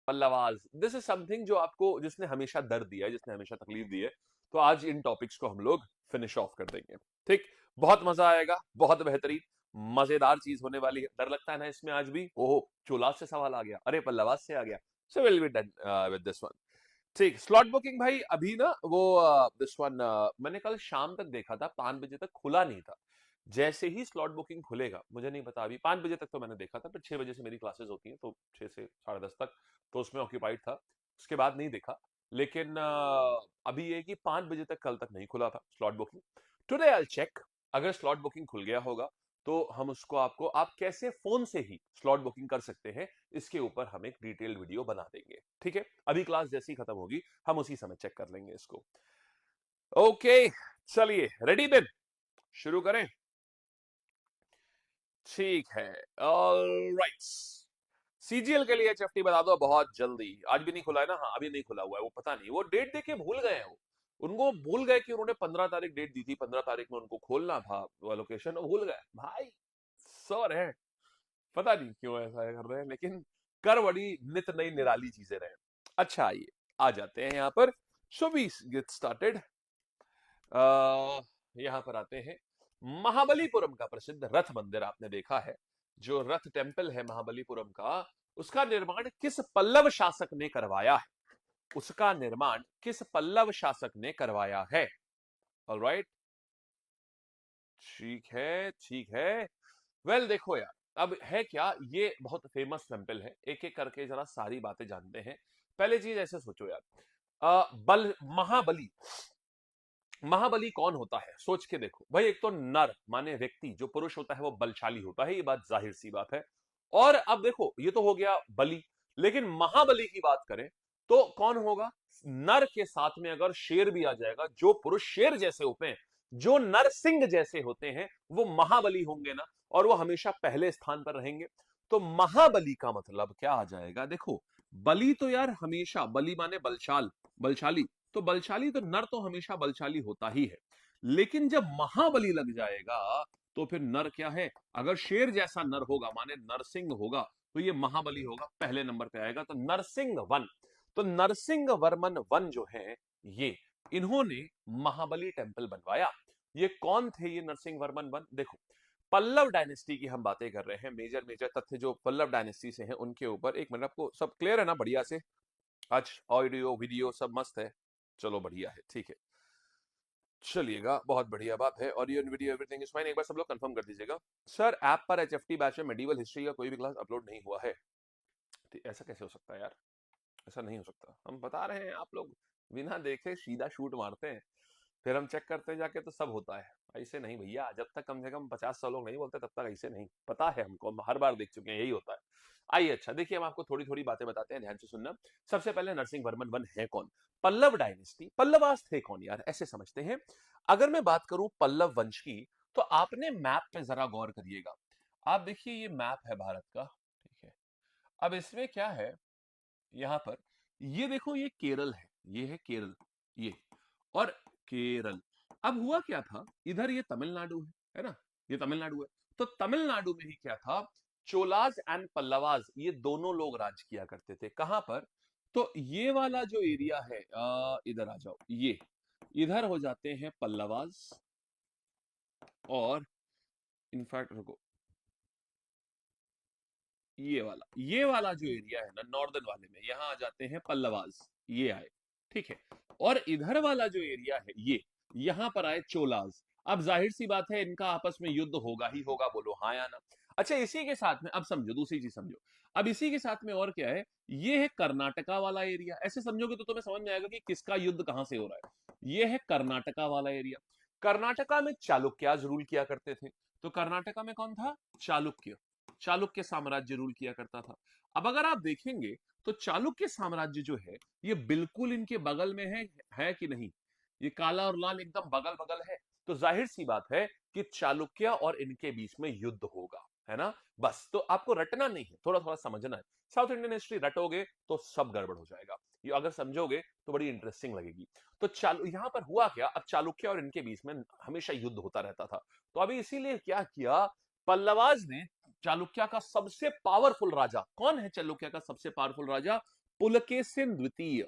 Pallavas, this is something जो आपको, जिसने हमेशा दर्द दिया है, जिसने हमेशा तकलीफ दी है। तो आज इन टॉपिक्स को हम लोग फिनिश ऑफ कर देंगे। ठीक, बहुत मजा आएगा, बहुत बेहतरीन मजेदार चीज होने वाली है। डर लगता है ना इसमें आज भी, ओहो चोलाज से सवाल आ गया, अरे पल्लवाज से आ गया। So will be done with this one. ठीक, स्लॉट बुकिंग भाई अभी ना वो दिस वन मैंने कल शाम तक देखा था, 5 बजे तक खुला नहीं था। जैसे ही स्लॉट बुकिंग खुलेगा, मुझे नहीं पता अभी, 5 बजे तक तो मैंने देखा था, पर 6 बजे से मेरी क्लासेस होती हैं, तो 6 से 10:30 तक तो उसमें ऑक्यूपाइड था। उसके बाद नहीं देखा। लेकिन अभी ये कि 5 बजे तक कल तक नहीं खुला था slot booking. Today I check, अगर स्लॉट बुकिंग खुल गया होगा तो हम उसको आपको, आप कैसे फोन से ही स्लॉट बुकिंग कर सकते हैं, इसके ऊपर हम एक डिटेल्ड वीडियो बना देंगे। ठीक है, अभी क्लास जैसी खत्म होगी हम उसी समय चेक कर लेंगे इसको। ओके, चलिए रेडी देन, शुरू करें। ठीक है, ऑलराइट। सीजीएल के लिए एचएफटी बता दो बहुत जल्दी। आज भी नहीं खुला है ना? हाँ अभी नहीं खुला हुआ है, वो पता नहीं, वो डेट देके भूल गए हैं वो। उनको भूल गए कि उन्होंने 15 तारीख डेट दी थी, 15 तारीख में उनको खोलना था वो लोकेशन, भूल गए भाई। सॉरी है, पता नहीं क्यों ऐसा कर रहे हैं, लेकिन कर बड़ी नित नई निराली चीजें रहे। अच्छा आइए आ जाते हैं यहाँ पर। So we get started. यहाँ पर आते हैं। महाबलीपुरम का प्रसिद्ध रथ मंदिर आपने देखा है, जो रथ टेम्पल है महाबलीपुरम का, उसका निर्माण किस पल्लव शासक ने करवाया है? उसका निर्माण किस पल्लव शासक ने करवाया है? ऑलराइट, ठीक है ठीक है। वेल देखो यार, अब है क्या, ये बहुत फेमस टेम्पल है, एक एक करके जरा सारी बातें जानते हैं। पहले चीज ऐसे सोचो यार, बल महाबली, महाबली कौन होता है? सोच के देखो भाई, एक तो नर माने व्यक्ति, जो पुरुष होता है वो बलशाली होता है, ये बात जाहिर सी बात है। और अब देखो ये तो हो गया बलि, लेकिन महाबली की बात करें तो कौन होगा? नर के साथ में अगर शेर भी आ जाएगा, जो पुरुष शेर जैसे होते हैं, जो नर सिंह जैसे होते हैं, वो महाबली होंगे ना, और वो हमेशा पहले स्थान पर रहेंगे। तो महाबली का मतलब क्या आ जाएगा? देखो, बलि तो यार हमेशा, बलि माने बलशाल, बलशाली, तो बलशाली तो नर तो हमेशा बलशाली होता ही है। लेकिन जब महाबली लग जाएगा तो फिर नर क्या है? अगर शेर जैसा नर होगा माने नरसिंह होगा, तो ये महाबली होगा, पहले नंबर पे आएगा। तो नरसिंह वन, तो नरसिंह वर्मन वन जो है, ये इन्होंने महाबली टेम्पल बनवाया। ये कौन थे ये नरसिंह वर्मन वन? देखो, पल्लव डायनेस्टी की हम बातें कर रहे हैं, मेजर मेजर तथ्य जो पल्लव डायनेस्टी से हैं उनके ऊपर। एक मिनट, आपको सब क्लियर है ना बढ़िया से? आज ऑडियो वीडियो सब मस्त है? चलो बढ़िया है, ठीक है, चलिएगा, बहुत बढ़िया बात है। Audio video everything is fine. एक बार सब लोग कंफर्म कर दीजिएगा। सर ऐप पर एचएफटी बैच में मेडिवल हिस्ट्री का कोई भी क्लास अपलोड नहीं हुआ है। तो ऐसा कैसे हो सकता है यार? ऐसा नहीं हो सकता, हम बता रहे हैं, आप लोग बिना देखे सीधा शूट मारते हैं, फिर हम चेक करते जाके तो सब होता है। ऐसे नहीं भैया, जब तक कम से कम 50-100 लोग नहीं बोलते तब तक ऐसे नहीं। पता है हमको, हम हर बार देख चुके हैं, यही होता है। आइए, अच्छा देखिए, हम आपको थोड़ी थोड़ी बातें बताते हैं, ध्यान से सुनना। सबसे पहले नरसिंह वर्मन वन है कौन? पल्लव डायनेस्टी, पल्लवास थे कौन यार, ऐसे समझते हैं। अगर मैं बात करूं पल्लव वंश की, तो आपने मैप पे जरा गौर करिएगा। आप देखिए, ये मैप है भारत का, ठीक है। अब इसमें क्या है, यहां पर ये देखो, ये केरल है, ये है केरल, ये, और केरल। अब हुआ क्या था, इधर ये तमिलनाडु है ना, ये तमिलनाडु है। तो तमिलनाडु में ही क्या था, चोलाज एंड पल्लवाज, ये दोनों लोग राज किया करते थे। कहां पर? तो ये वाला जो एरिया है, इधर आ जाओ, ये इधर हो जाते हैं पल्लवाज, और इनफैक्ट रुको, ये वाला जो एरिया है ना नॉर्दर्न वाले में, यहां आ जाते हैं पल्लवाज, ये आए, ठीक है। और इधर वाला जो एरिया है, ये यहां पर आए चोलाज। अब जाहिर सी बात है, इनका आपस में युद्ध होगा ही होगा, बोलो हाँ या ना। अच्छा, इसी के साथ में अब समझो, दूसरी चीज समझो। अब इसी के साथ में और क्या है, ये है कर्नाटका वाला एरिया। ऐसे समझोगे तो तुम्हें समझ में आएगा कि किसका युद्ध कहां से हो रहा है। ये है कर्नाटका वाला एरिया। कर्नाटका में चालुक्याज रूल किया करते थे। तो कर्नाटका में कौन था? चालुक्य। चालुक्य साम्राज्य रूल किया करता था। अब अगर आप देखेंगे तो चालुक्य साम्राज्य जो है, ये बिल्कुल इनके बगल में है कि नहीं? ये काला और लाल एकदम बगल बगल है। तो जाहिर सी बात है कि चालुक्य और इनके बीच में युद्ध होगा, है ना? बस, तो आपको रटना नहीं है, थोड़ा थोड़ा समझना है। साउथ इंडियन हिस्ट्री रटोगे तो सब गड़बड़ हो जाएगा, ये अगर समझोगे तो बड़ी इंटरेस्टिंग लगेगी। तो चालू यहां पर हुआ क्या, अब चालुक्य और इनके बीच में हमेशा युद्ध होता रहता था। तो अभी इसीलिए क्या किया, पल्लवाज ने चालुक्य का सबसे पावरफुल राजा, कौन है चालुक्य का सबसे पावरफुल राजा? पुलकेशिन द्वितीय,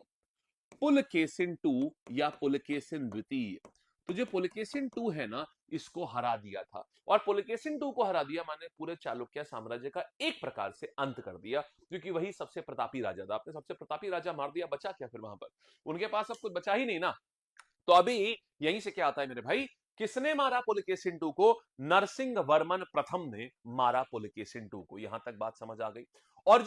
पुलकेशिन टू या पुलकेशिन द्वितीय। तो जो पुलकेशिन टू है ना, इसको हरा दिया था, और पुलकेशिन टू को हरा दिया माने पूरे चालुक्य साम्राज्य का एक प्रकार से अंत कर दिया, क्योंकि वही सबसे प्रतापी राजा था। आपने सबसे प्रतापी राजा मार दिया, बचा क्या फिर वहां पर? उनके पास अब कुछ बचा ही नहीं ना। तो अभी यहीं से क्या आता है मेरे भाई, किसने मारा पुलकेशिन टू को? नरसिंह वर्मन प्रथम ने मारा पुलकेशिन टू को। यहां तक बात समझ आ गई। और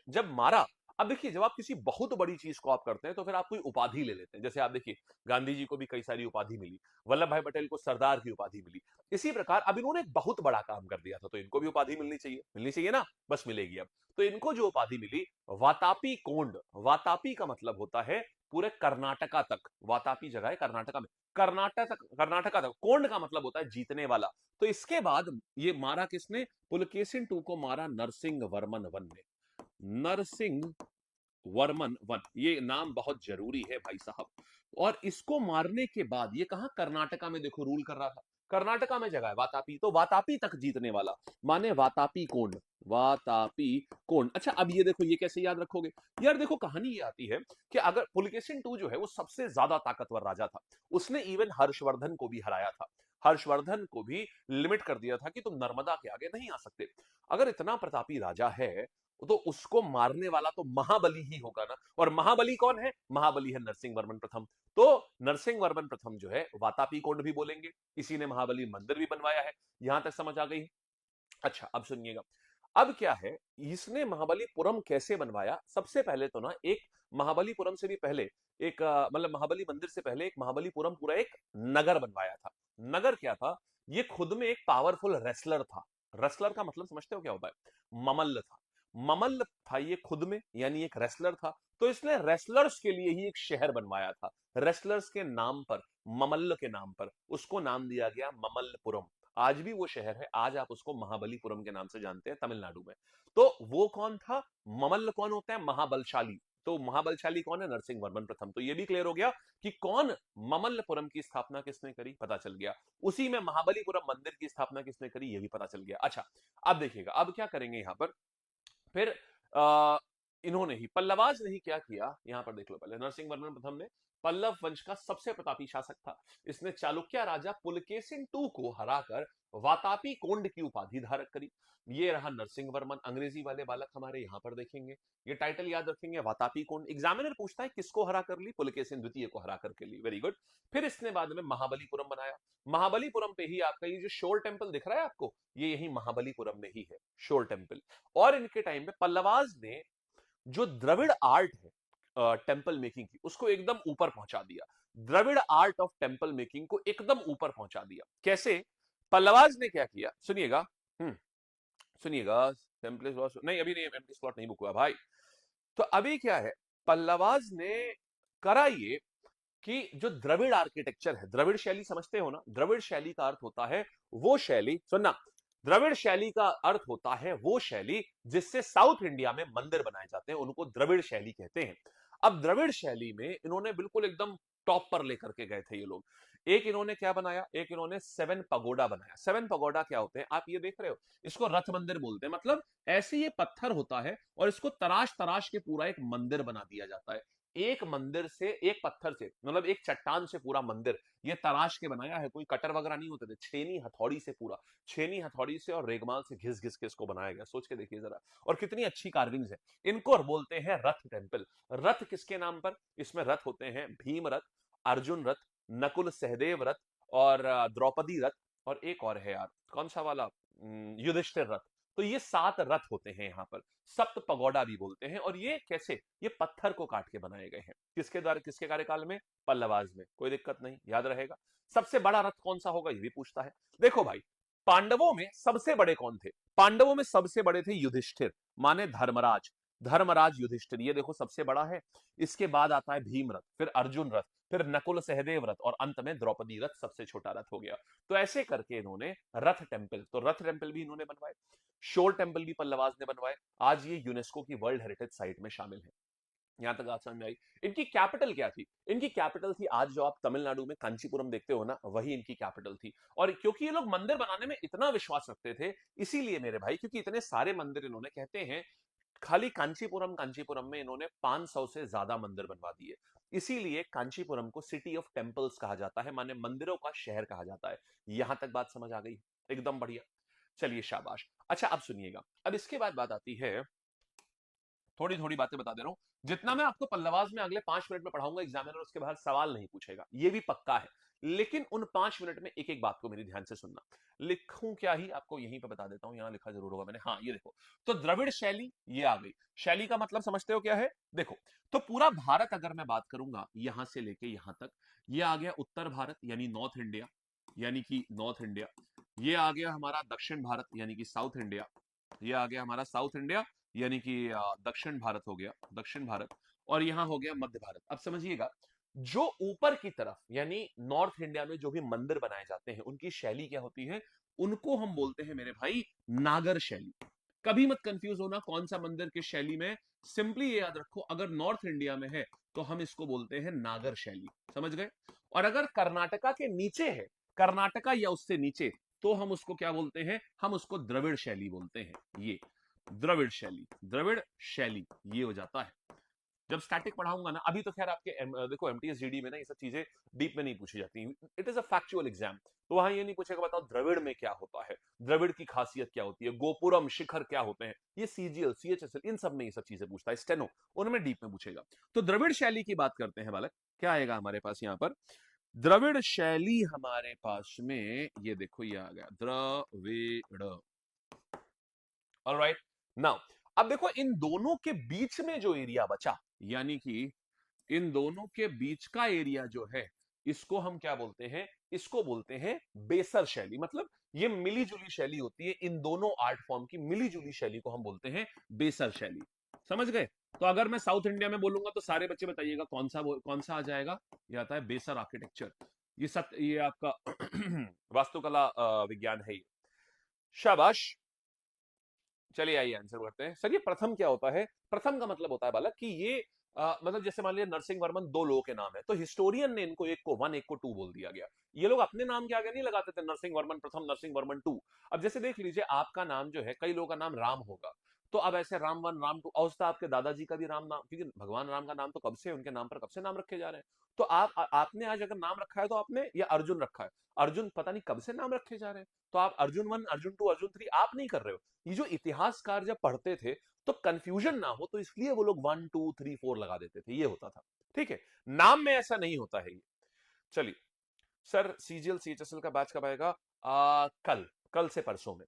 जब मारा, अब देखिए, जब आप किसी बहुत बड़ी चीज को आप करते हैं तो फिर आप कोई उपाधि ले लेते हैं। जैसे आप देखिए, गांधी जी को भी कई सारी उपाधि मिली, वल्लभ भाई पटेल को सरदार की उपाधि मिली। इसी प्रकार अब इन्होंने एक बहुत बड़ा काम कर दिया था, तो इनको भी उपाधि मिलनी चाहिए ना, बस मिलेगी अब। तो इनको जो उपाधि मिली, वातापी कोंड। वातापी का मतलब होता है पूरे कर्नाटका तक, वातापी जगह है कर्नाटका में, कर्नाटका तक। कोंड का मतलब होता है जीतने वाला। तो इसके बाद ये मारा किसने? पुलकेशिन टू को मारा नरसिंह वर्मन वन ने। नरसिंह वर्मन वन, ये नाम बहुत जरूरी है भाई साहब। और इसको मारने के बाद ये कहां? कर्नाटका में देखो रूल कर रहा था। कर्नाटका में जगह है वातापी, तो वातापी तक जीतने वाला माने वातापी कोंड। वातापी कोंड। अच्छा, अब ये देखो, ये कैसे याद रखोगे यार? देखो, कहानी ये आती है कि अगर पुलकेशिन टू जो है वो सबसे ज्यादा ताकतवर राजा था, उसने इवन हर्षवर्धन को भी हराया था। हर्षवर्धन को भी लिमिट कर दिया था कि तुम नर्मदा के आगे नहीं आ सकते। अगर इतना प्रतापी राजा है तो उसको मारने वाला तो महाबली ही होगा ना। और महाबली कौन है? महाबली है नरसिंह वर्मन प्रथम। तो नरसिंह वर्मन प्रथम जो है वातापी कोंड भी बोलेंगे, इसी ने महाबली मंदिर भी बनवाया है। यहां तक समझ आ गई? अच्छा, अब सुनिएगा। अब क्या है, इसने महाबलीपुरम कैसे बनवाया? सबसे पहले तो ना, एक महाबलीपुरम से भी पहले एक मतलब महाबली मंदिर से पहले एक महाबलीपुरम पूरा एक नगर बनवाया था। नगर क्या था? ये खुद में एक पावरफुल रेसलर था। रेसलर का मतलब समझते हो क्या होता है? ममल्ल था। ममल्ल था ये खुद में, यानी एक रेसलर था। तो इसने रेसलर्स के लिए ही एक शहर बनवाया था, रेसलर्स के नाम पर, ममल्ल के नाम पर उसको नाम दिया गया ममल्लपुरम। आज भी वो शहर है, आज आप उसको महाबलीपुरम के नाम से जानते हैं तमिलनाडु में। तो वो कौन था? ममल्ल कौन होता है? महाबलशाली। तो महाबलशाली कौन है? नरसिंह वर्मन प्रथम। तो ये भी क्लियर हो गया कि कौन ममल्लपुरम की स्थापना किसने करी, पता चल गया। उसी में महाबलीपुरम मंदिर की स्थापना किसने करी, ये भी पता चल गया। अच्छा, अब देखिएगा, अब क्या करेंगे यहां पर फिर। आ, इन्होंने ही, पल्लवाज ने ही क्या किया, यहां पर देख लो पहले। नरसिंह वर्मन प्रथम ने पल्लव वंश का सबसे प्रतापी शासक था। इसने चालुक्य राजा पुलकेशिन टू को हराकर वातापी कोंड की उपाधि धारक करी। ये रहा नरसिंह वर्मन। अंग्रेजी वाले बालक हमारे यहां पर देखेंगे, ये टाइटल याद रखेंगे, वातापी कोंड। एग्जामिनर पूछता है किसको हरा कर ली? पुलकेशिन द्वितीय को हरा करके ली। Very good. फिर इसने बाद में महाबलीपुरम बनाया। महाबलीपुरम पे ही आपका ये जो शोर टेम्पल दिख रहा है आपको, ये यही महाबलीपुरम में ही है, शोर टेम्पल। और इनके टाइम पे पल्लवाज ने जो द्रविड़ आर्ट है टेम्पल मेकिंग की, उसको एकदम ऊपर पहुंचा दिया। Dravida art of temple making को एकदम ऊपर पहुंचा दिया। कैसे? पल्लवाज ने क्या किया, सुनिएगा। सुनिएगा। टेम्पलेट नहीं, अभी नहीं, एम्प्टी स्लॉट नहीं बुक हुआ भाई। तो अभी क्या है, पल्लवाज ने करा ये कि जो द्रविड़ आर्किटेक्चर है, द्रविड़ शैली समझते हो ना? द्रविड़ शैली का अर्थ होता है वो शैली, सुनना, द्रविड़ शैली का अर्थ होता है वो शैली जिससे साउथ इंडिया में मंदिर बनाए जाते हैं, उनको द्रविड़ शैली कहते हैं। अब द्रविड़ शैली में इन्होंने बिल्कुल एकदम टॉप पर लेकर के गए थे ये लोग। एक इन्होंने क्या बनाया, एक इन्होंने 7 पगोडा बनाया। 7 पगोडा क्या होते हैं आप ये देख रहे हो, इसको रथ मंदिर बोलते हैं। मतलब ऐसे ये पत्थर होता है और इसको तराश तराश के पूरा एक मंदिर बना दिया जाता है। एक मंदिर से, एक पत्थर से, मतलब एक चट्टान से पूरा मंदिर ये तराश के बनाया है। कोई कटर वगैरह नहीं होते थे, छेनी हथौड़ी से, पूरा छेनी हथौड़ी से और रेगमाल से घिस घिस के इसको बनाया गया। सोच के देखिए जरा, और कितनी अच्छी कार्विंग्स है। इनको बोलते हैं रथ टेम्पल। रथ किसके नाम पर? इसमें रथ होते हैं भीम रथ, अर्जुन रथ, नकुल सहदेव रथ, और द्रौपदी रथ, और एक और है यार, कौन सा वाला, युधिष्ठिर रथ। तो ये 7 रथ होते हैं यहाँ पर, सप्त पगोडा भी बोलते हैं। और ये कैसे? ये पत्थर को काट के बनाए गए हैं। किसके द्वारा, किसके कार्यकाल में? पल्लवाज में। कोई दिक्कत नहीं, याद रहेगा। सबसे बड़ा रथ कौन सा होगा, ये भी पूछता है। देखो भाई, पांडवों में सबसे बड़े कौन थे? पांडवों में सबसे बड़े थे युधिष्ठिर, माने धर्मराज। धर्मराज युधिष्ठिर, ये देखो सबसे बड़ा है। इसके बाद आता है भीम रथ, फिर अर्जुन रथ, फिर नकुल सहदेव रथ, और अंत में द्रौपदी रथ सबसे छोटा रथ हो गया। तो ऐसे करके इन्होंने रथ टेम्पल, तो रथ टेम्पल भी इन्होंने बनवाए। शोर टेम्पल भी पल्लवाज ने बनवाए। आज ये यूनेस्को की वर्ल्ड हेरिटेज साइट में शामिल है। यहां तक बात समझ में आई? इनकी कैपिटल क्या थी? इनकी कैपिटल थी, आज जो आप तमिलनाडु में कांचीपुरम देखते हो ना, वही इनकी कैपिटल थी। और क्योंकि ये लोग मंदिर बनाने में इतना विश्वास रखते थे, इसीलिए मेरे भाई, क्योंकि इतने सारे मंदिर इन्होंने, कहते हैं खाली कांचीपुरम कांचीपुरम में इन्होंने 500 से ज्यादा मंदिर बनवा दिए। इसीलिए कांचीपुरम को सिटी ऑफ टेम्पल्स कहा जाता है, माने मंदिरों का शहर कहा जाता है। यहां तक बात समझ आ गई? एकदम बढ़िया। चलिए शाबाश। अच्छा अब सुनिएगा, अब इसके बाद बात आती है, थोड़ी थोड़ी बातें बता दे रहा हूं, जितना मैं आपको पल्लवाज में अगले 5 मिनट में पढ़ाऊंगा एग्जामिनर उसके बाद सवाल नहीं पूछेगा, ये भी पक्का है। लेकिन उन 5 मिनट में एक एक बात को मेरी ध्यान से सुनना। लिखूं क्या ही आपको यहीं पे बता देता हूं, यहां लिखा जरूर होगा मैंने, हाँ ये देखो। तो द्रविड़ शैली ये आ गई। शैली का मतलब समझते हो क्या है? देखो, तो पूरा भारत अगर मैं बात करूंगा यहां से लेके यहां तक, ये आ गया उत्तर भारत यानी नॉर्थ इंडिया, यानी कि नॉर्थ इंडिया। ये आ गया हमारा दक्षिण भारत यानी कि साउथ इंडिया। ये आ गया हमारा साउथ इंडिया यानी कि दक्षिण भारत हो गया, दक्षिण भारत। और यहां हो गया मध्य भारत। अब समझिएगा, जो ऊपर की तरफ यानी नॉर्थ इंडिया में जो भी मंदिर बनाए जाते हैं उनकी शैली क्या होती है? उनको हम बोलते हैं मेरे भाई नागर शैली। कभी मत कंफ्यूज होना कौन सा मंदिर किस शैली में। सिंपली ये याद रखो, अगर नॉर्थ इंडिया में है तो हम इसको बोलते हैं नागर शैली, समझ गए? और अगर कर्नाटका के नीचे है, कर्नाटका या उससे नीचे, तो हम उसको क्या बोलते हैं? हम उसको द्रविड़ शैली बोलते हैं। ये द्रविड़ शैली, द्रविड़ शैली ये हो जाता है। जब स्टैटिक पढ़ाऊंगा ना, अभी तो खैर आपके देखो एमटीएस जीडी में ना ये सब चीजें डीप में नहीं पूछी जाती, it is a factual exam. तो वहां ये नहीं पूछेगा बताओ द्रविड़ में क्या होता है, द्रविड़ की खासियत क्या होती है, गोपुरम शिखर क्या होते हैं, ये सीजीएल सीएचएसएल इन सब में ये सब चीजें पूछता है, स्टेनो उनमें डीप में पूछेगा। तो द्रविड़ शैली की बात करते हैं बालक, क्या आएगा हमारे पास यहाँ पर? द्रविड़ शैली हमारे पास में ये देखो ये आ गया द्रविड़। ऑलराइट नाउ, अब देखो इन दोनों के बीच में जो एरिया बचा, यानी कि इन दोनों के बीच का एरिया जो है, इसको हम क्या बोलते हैं? इसको बोलते हैं बेसर शैली। मतलब ये मिली जुली शैली होती है, इन दोनों आर्ट फॉर्म की मिली जुली शैली को हम बोलते हैं बेसर शैली। समझ गए? तो अगर मैं साउथ इंडिया में बोलूंगा तो सारे बच्चे बताइएगा कौन सा आ जाएगा? ये आता है बेसर आर्किटेक्चर। ये आपका वास्तुकला विज्ञान है ये। शाबाश। चलिए आइए आंसर करते हैं। सर ये प्रथम क्या होता है? प्रथम का मतलब होता है बालक कि ये मतलब जैसे मान लिया नरसिंह वर्मन दो लोगों के नाम है, तो हिस्टोरियन ने इनको एक को वन एक को टू बोल दिया गया। ये लोग अपने नाम के आगे नहीं लगाते थे नरसिंह वर्मन प्रथम, नरसिंह वर्मन टू। अब जैसे देख लीजिए, आपका नाम जो है, कई लोगों का नाम राम होगा, तो अब ऐसे राम वन राम टू, और आपके दादाजी का भी राम नाम, क्योंकि भगवान राम का नाम तो कब से उनके नाम पर कब से नाम रखे जा रहे हैं। तो आपने आज अगर नाम रखा है तो आपने, या अर्जुन रखा है, अर्जुन पता नहीं कब से नाम रखे जा रहे हैं, तो आप Arjun one Arjun two Arjun three आप नहीं कर रहे हो। ये जो इतिहासकार जब पढ़ते थे तो कंफ्यूजन ना हो, तो इसलिए वो लोग 1 2 3 4 लगा देते थे, ये होता था। ठीक है, नाम में ऐसा नहीं होता है ये। चलिए सर, सीजीएल सीएचएसएल का बैच कब आएगा? कल, कल से परसों में।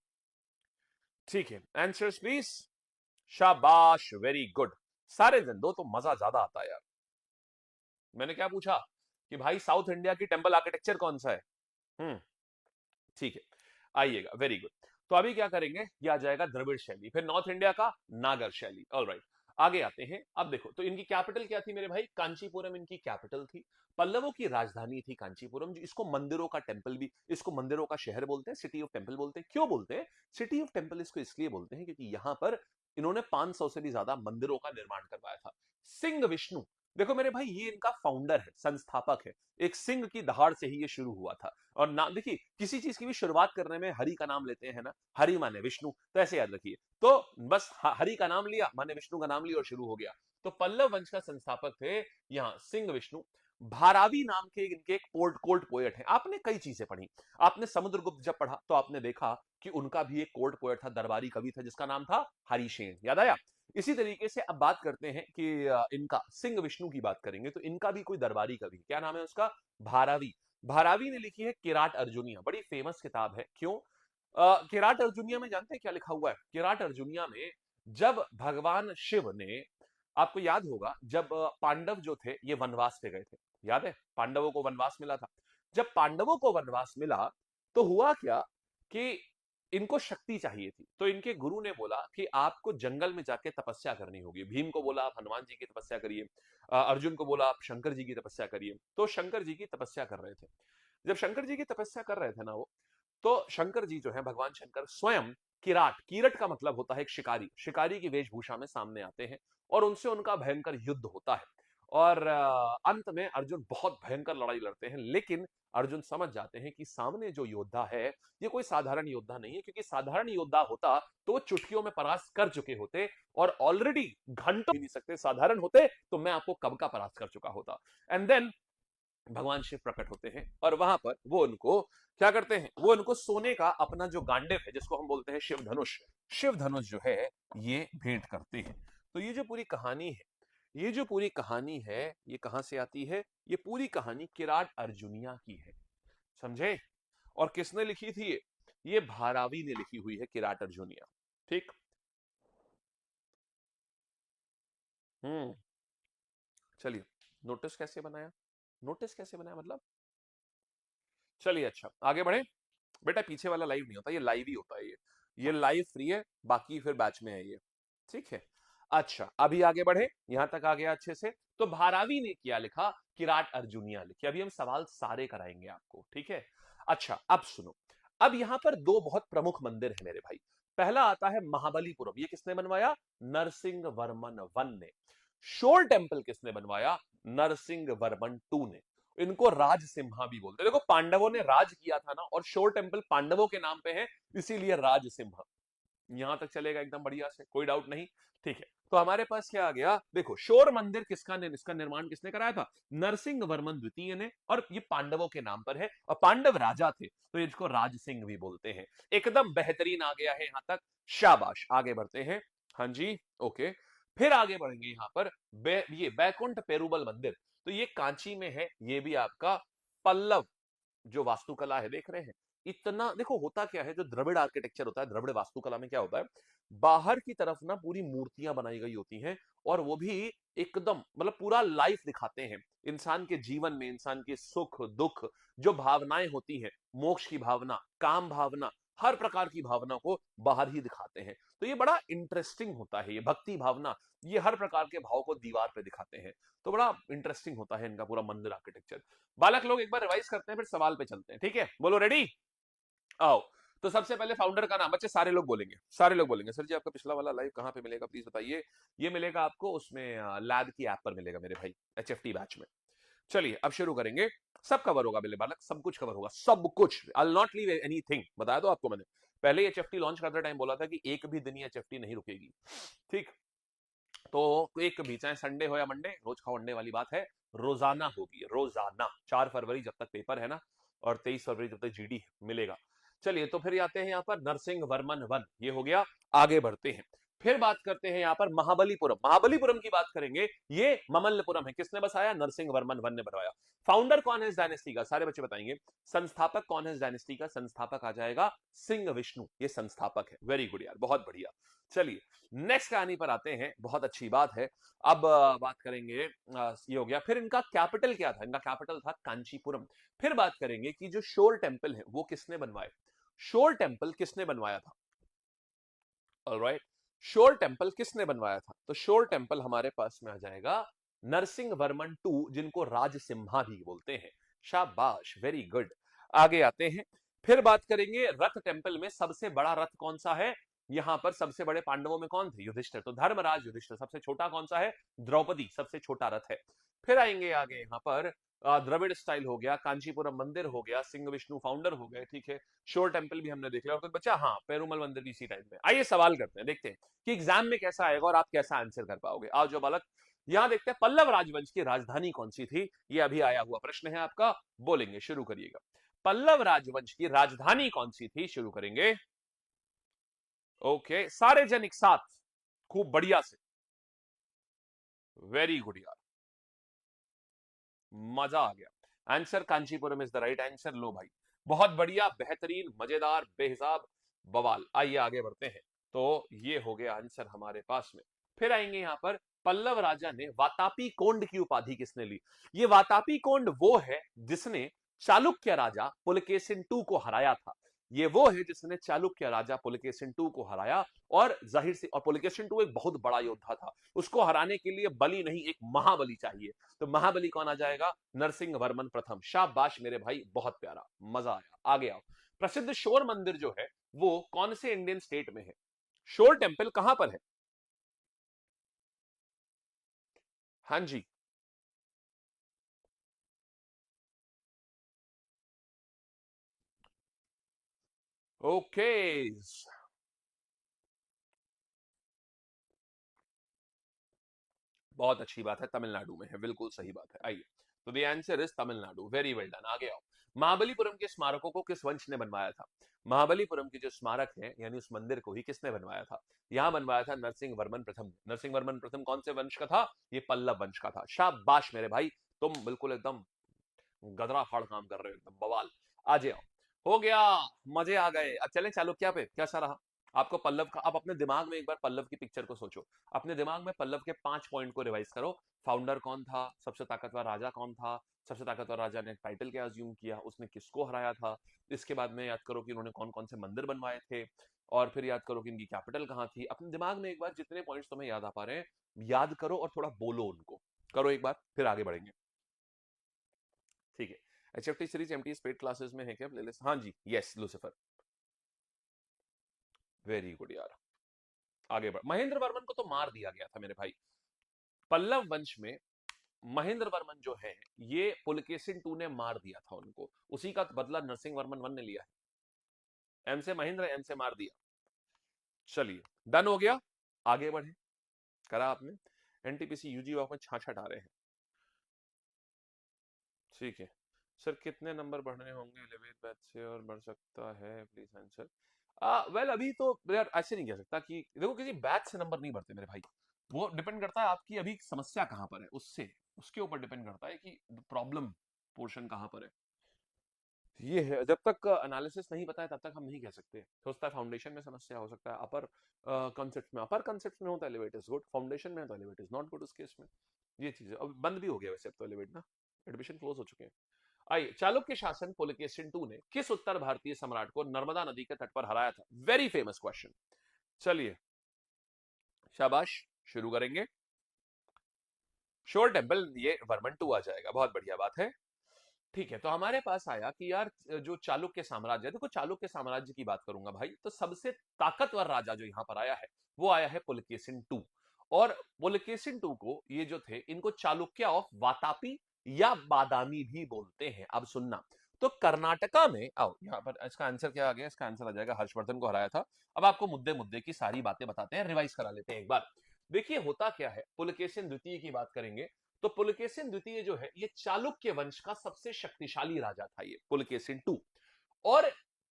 ठीक है, आंसर्स प्लीज। शाबाश, वेरी गुड। सारे दिन दो तो मजा ज्यादा आता है यार। मैंने क्या पूछा कि भाई साउथ इंडिया की टेंपल आर्किटेक्चर कौन सा है? ठीक है, आइएगा, वेरी गुड। तो अभी क्या करेंगे, ये आ जाएगा द्रविड़ शैली, फिर नॉर्थ इंडिया का नागर शैली। ऑलराइट, आगे आते हैं। अब देखो, तो इनकी कैपिटल क्या थी मेरे भाई? कांचीपुरम इनकी कैपिटल थी। पल्लवों की राजधानी थी कांचीपुरम, जो इसको मंदिरों का टेंपल भी, इसको मंदिरों का शहर बोलते हैं, सिटी ऑफ टेंपल बोलते हैं। क्यों बोलते हैं सिटी ऑफ टेंपल? इसको इसलिए बोलते हैं क्योंकि यहां पर इन्होंने 500 से भी ज्यादा मंदिरों का निर्माण करवाया था। सिंह विष्णु, देखो मेरे भाई, ये इनका फाउंडर है, संस्थापक है। एक सिंह की दहाड़ से ही ये शुरू हुआ था। और नाम देखिए, किसी चीज की भी शुरुआत करने में हरि का नाम लेते हैं ना, हरि माने विष्णु, तो ऐसे याद रखिए। तो बस हरि का नाम लिया, माने विष्णु का नाम लिया और शुरू हो गया। तो पल्लव वंश का संस्थापक थे यहाँ सिंह विष्णु। भारावी नाम के इनके एक कोर्ट पोएट है। आपने कई चीजें पढ़ी, आपने समुद्रगुप्त जब पढ़ा तो आपने देखा कि उनका भी एक कोर्ट पोएट था, दरबारी कवि था, जिसका नाम था हरिशेन। याद आया? इसी तरीके से अब बात करते हैं कि इनका सिंह विष्णु की बात करेंगे तो इनका भी कोई दरबारी कवि, क्या नाम है उसका? भारावी। भारावी ने लिखी है किराट अर्जुनिया, बड़ी फेमस किताब है। क्यों? किराट अर्जुनिया में जानते हैं क्या लिखा हुआ है? किराट अर्जुनिया में जब भगवान शिव ने, आपको याद होगा जब पांडव जो थे ये वनवास पे गए थे, याद है पांडवों को वनवास मिला था। जब पांडवों को वनवास मिला तो हुआ क्या कि इनको शक्ति चाहिए थी, तो इनके गुरु ने बोला कि आपको जंगल में जाके तपस्या करनी होगी। भीम को बोला आप हनुमान जी की तपस्या करिए, अर्जुन को बोला आप शंकर जी की तपस्या करिए। तो शंकर जी की तपस्या कर रहे थे। जब शंकर जी की तपस्या कर रहे थे ना वो, तो शंकर जी जो है, भगवान शंकर स्वयं किराट, कीरट का मतलब होता है एक शिकारी, शिकारी की वेशभूषा में सामने आते हैं और उनसे उनका भयंकर युद्ध होता है। और अंत में अर्जुन बहुत भयंकर लड़ाई लड़ते हैं, लेकिन अर्जुन समझ जाते हैं कि सामने जो योद्धा है ये कोई साधारण योद्धा नहीं है, क्योंकि साधारण योद्धा होता तो वो चुटकियों में परास्त कर चुके होते, और ऑलरेडी घंटों भी नहीं सकते, साधारण होते तो मैं आपको कब का परास्त कर चुका होता। एंड देन भगवान शिव प्रकट होते हैं और वहां पर वो उनको क्या करते हैं, वो उनको सोने का अपना जो गांडिव है जिसको हम बोलते हैं शिव धनुष, शिव धनुष जो है ये भेंट करते हैं। तो ये जो पूरी कहानी है, ये जो पूरी कहानी है ये कहां से आती है, ये पूरी कहानी किराट अर्जुनिया की है, समझे। और किसने लिखी थी ये भारावी ने लिखी हुई है, किराट अर्जुनिया। ठीक। हम्म। चलिए, नोटिस कैसे बनाया, नोटिस कैसे बनाया मतलब, चलिए अच्छा आगे बढ़े। बेटा पीछे वाला लाइव नहीं होता, ये लाइव ही होता है, ये लाइव फ्री है, बाकी फिर बैच में है ये, ठीक है। अच्छा अभी आगे बढ़े, यहां तक आ गया अच्छे से। तो भारावी ने क्या लिखा, किराट अर्जुनिया लिखी। अभी हम सवाल सारे कराएंगे आपको, ठीक है। अच्छा अब सुनो, अब यहां पर दो बहुत प्रमुख मंदिर है मेरे भाई। पहला आता है महाबलीपुरम, ये किसने बनवाया, नरसिंह वर्मन वन ने। शोर टेम्पल किसने बनवाया, नरसिंह वर्मन टू ने। इनको राज सिम्हा भी बोलते हैं। देखो पांडवों ने राज किया था ना, और शोर टेम्पल पांडवों के नाम पे है, इसीलिए राज सिम्हा। यहां तक चलेगा एकदम बढ़िया से, कोई डाउट नहीं, ठीक है। तो हमारे पास क्या आ गया, देखो शोर मंदिर इसका निर्माण किसने कराया था, नरसिंह वर्मन द्वितीय ने, और ये पांडवों के नाम पर है, और पांडव राजा थे तो इसको राज सिंह भी बोलते हैं। एकदम बेहतरीन आ गया है यहां तक, शाबाश। आगे बढ़ते हैं, हाँ जी, ओके। फिर आगे बढ़ेंगे यहां पर ये बैकुंठ पेरुबल मंदिर, तो ये कांची में है, ये भी आपका पल्लव जो वास्तुकला है, देख रहे हैं। इतना देखो, होता क्या है, जो द्रविड़ आर्किटेक्चर होता है, द्रविड़ वास्तुकला में क्या होता है, बाहर की तरफ ना पूरी मूर्तियां बनाई गई होती हैं, और वो भी एकदम मतलब पूरा लाइफ दिखाते हैं, इंसान के जीवन में इंसान के सुख दुख, जो भावनाएं होती हैं, मोक्ष की भावना, काम भावना, हर प्रकार की भावना को बाहर ही दिखाते हैं। तो ये बड़ा इंटरेस्टिंग होता है, ये भक्ति भावना, ये हर प्रकार के भाव को दीवार पे दिखाते हैं। तो बड़ा इंटरेस्टिंग होता है इनका पूरा मंदिर आर्किटेक्चर। बालक लोग एक बार रिवाइज करते हैं, फिर सवाल पे चलते हैं, ठीक है, बोलो रेडी, आओ। तो सबसे पहले फाउंडर का नाम, बच्चे सारे लोग बोलेंगे, सारे लोग बोलेंगे। सर जी आपका पिछला वाला लाइव कहाँ पे मिलेगा प्लीज बताइए। ये मिलेगा आपको उसमें लैब की ऐप पर मिलेगा मेरे भाई, एचएफटी बैच में। चलिए अब शुरू करेंगे, सब कवर होगा मेरे बालक, सब कुछ कवर होगा, सब कुछ, I will not leave anything. बताया तो आपको मैंने पहले एचएफटी लॉन्च करते टाइम बोला था कि एक भी दिन एचएफटी नहीं रुकेगी, ठीक। तो एक भी, चाहे संडे हो या मंडे, रोज खाओ अंडे वाली बात है, रोजाना होगी, रोजाना। 4 फरवरी जब तक पेपर है ना, और 23 फरवरी जब तक जीडी मिलेगा। चलिए तो फिर आते हैं यहाँ पर नरसिंह वर्मन वन, ये हो गया। आगे बढ़ते हैं, फिर बात करते हैं यहाँ पर महाबलीपुरम, महाबलीपुरम की बात करेंगे। ये ममल्लपुरम है, किसने बसाया, नरसिंह वर्मन वन ने बनवाया। फाउंडर कौन है इस डायनेस्टी का, सारे बच्चे बताएंगे। संस्थापक कौन है इस डायनेस्टी का, संस्थापक आ जाएगा सिंह विष्णु, ये संस्थापक है। वेरी गुड यार, बहुत बढ़िया। चलिए नेक्स्ट कहानी पर आते हैं, बहुत अच्छी बात है। अब बात करेंगे, ये हो गया। फिर इनका कैपिटल क्या था, इनका कैपिटल था कांचीपुरम। फिर बात करेंगे कि जो शोर टेम्पल है वो किसने बनवाए, शोर टेम्पल किसने बनवाया था, ऑलराइट। शोर टेम्पल किसने बनवाया था, तो शोर टेम्पल हमारे पास में आ जाएगा नरसिंह वर्मन टू, जिनको राज सिम्हा भी बोलते हैं। शाबाश, वेरी गुड। आगे आते हैं, फिर बात करेंगे रथ टेम्पल में सबसे बड़ा रथ कौन सा है। यहां पर सबसे बड़े पांडवों में कौन थे, युधिष्ठिर, तो धर्मराज युधिष्ठिर। सबसे छोटा कौन सा है, द्रौपदी, सबसे छोटा रथ है। फिर आएंगे आगे यहां पर द्रविड़ स्टाइल हो गया, कांचीपुरम मंदिर हो गया, सिंह विष्णु फाउंडर हो गए, ठीक है। शोर टेम्पल भी हमने देख लिया, और कुछ बच्चा, हाँ पेरुमल मंदिर भी इसी टाइम में। आइए सवाल करते हैं, देखते हैं कि एग्जाम में कैसा आएगा और आप कैसा आंसर कर पाओगे। आओ जो बालक, यहां देखते हैं पल्लव राजवंश की राजधानी कौन सी थी, ये अभी आया हुआ प्रश्न है आपका, बोलेंगे, शुरू करिएगा। पल्लव राजवंश की राजधानी कौन सी थी, शुरू करेंगे। ओके सारे जन एक साथ, खूब बढ़िया से, वेरी गुड यार, मजा आ गया। Answer Kanchipuram is the right answer, लो भाई, बहुत बढ़िया, बेहतरीन, मजेदार, बेहिसाब, बवाल। आइए आगे बढ़ते हैं, तो ये हो गया आंसर हमारे पास में। फिर आएंगे यहां पर, पल्लव राजा ने वातापी कोंड की उपाधि किसने ली। ये वातापी कोंड वो है जिसने चालुक्य राजा पुलकेशिन टू को हराया था। ये वो है जिसने चालुक्य राजा पुलकेशिन टू को हराया, और जाहिर से, और पुलकेशिन टू एक बहुत बड़ा योद्धा था, उसको हराने के लिए बलि नहीं, एक महाबली चाहिए। तो महाबली कौन आ जाएगा, नरसिंह वर्मन प्रथम। शाबाश मेरे भाई, बहुत प्यारा, मजा आया। आगे आओ, प्रसिद्ध शोर मंदिर जो है वो कौन से इंडियन स्टेट में है, शोर टेम्पल कहां पर है, हाँ जी। ओके, बहुत अच्छी बात है, तमिलनाडु में है, बिल्कुल सही बात है। आइए, तो the answer is Tamil Nadu, very well done. आगे आओ। महाबलीपुरम के स्मारकों को किस वंश ने बनवाया था? महाबलीपुरम के जो स्मारक है यानी उस मंदिर को ही किसने बनवाया था? यहाँ बनवाया था नरसिंह वर्मन प्रथम ने। नरसिंह वर्मन प्रथम कौन से वंश का था? ये पल्लव वंश का था। शाबाश मेरे भाई, तुम बिल्कुल एकदम गदरा फाड़ काम कर रहे हो, एकदम बवाल। आ जाओ, हो गया, मजे आ गए। अब चलें चालुक्य पे, कैसा रहा आपको पल्लव का? आप अपने दिमाग में एक बार पल्लव की पिक्चर को सोचो, अपने दिमाग में पल्लव के 5 पॉइंट को रिवाइज करो। फाउंडर कौन था, सबसे ताकतवर राजा कौन था, सबसे ताकतवर राजा ने टाइटल क्या अज्यूम किया, उसने किसको हराया था, इसके बाद में याद करो कि उन्होंने कौन कौन से मंदिर बनवाए थे, और फिर याद करो कि इनकी कैपिटल कहाँ थी। अपने दिमाग में एक बार जितने पॉइंट्स तुम्हें याद आ पा रहे हैं याद करो और थोड़ा बोलो उनको, करो एक बार, फिर आगे बढ़ेंगे। ठीक है, एचएफटी सीरीज एमटी पेड क्लासेस में है क्या प्लेलिस्ट? हाँ जी, यस लूसीफर, वेरी गुड यार। आगे बढ़, महेंद्र वर्मन को तो मार दिया गया था मेरे भाई। पल्लव वंश में महेंद्र वर्मन जो है, ये पुलकेशिन टू ने मार दिया था उनको, उसी का बदला नरसिंह वर्मन वन ने लिया है। एम से महेंद्र, एम से मार दिया। चलिए, डन हो गया, आगे बढ़े। करा आपने। एनटीपीसी यूजी ऑफ में छाछट आ रहे हैं। ठीक है सर, कितने नंबर बढ़ने होंगे 11th बैच से और बढ़ सकता है, प्लीज आंसर। वेल अभी तो यार ऐसे नहीं कह सकता कि देखो किसी बैच से नंबर नहीं बढ़ते मेरे भाई, वो डिपेंड करता है आपकी अभी समस्या कहां पर है, उससे उसके ऊपर डिपेंड करता है कि प्रॉब्लम पोर्शन कहां पर है। ये है, जब तक एनालिसिस नहीं पता है तब तक हम नहीं कह सकते। हो सकता है फाउंडेशन में समस्या, हो सकता है अपर कॉन्सेप्ट में, अपर कॉन्सेप्ट में होता है एलिवेट इज गुड, फाउंडेशन में तो एलिवेट इज नॉट गुड उस केस में। ये चीज है, अब बंद भी हो गया वैसे अब तो एलिवेट ना, एडमिशन क्लोज हो चुके हैं। आइए, चालुक्य शासन पुलकेशिन टू ने किस उत्तर भारतीय सम्राट को नर्मदा नदी के तट पर हराया था? Very famous question. चलिए, शाबाश, शुरू करेंगे। श्योर टेम्पल, ये वर्मन टू आ जाएगा, बहुत बढ़िया बात है। ठीक है, तो हमारे पास आया कि यार जो चालुक्य साम्राज्य है, देखो चालुक्य साम्राज्य की बात करूंगा भाई, तो सबसे ताकतवर राजा जो यहां पर आया है वो आया है पुलकेशिन टू। और पुलकेशिन टू को ये जो थे इनको चालुक्य ऑफ वातापी या बादामी भी बोलते हैं। अब सुनना, तो कर्नाटका में आओ, यहां पर इसका आंसर क्या आ गया? इसका आंसर आ जाएगा हर्षवर्धन को हराया था। अब आपको मुद्दे मुद्दे की सारी बातें बताते हैं, रिवाइज करा लेते हैं एक बार। देखिए होता क्या है, पुलकेशिन द्वितीय की बात करेंगे तो पुलकेशिन द्वितीय जो है ये चालुक्य वंश का सबसे शक्तिशाली राजा था, ये पुलकेशिन टू। और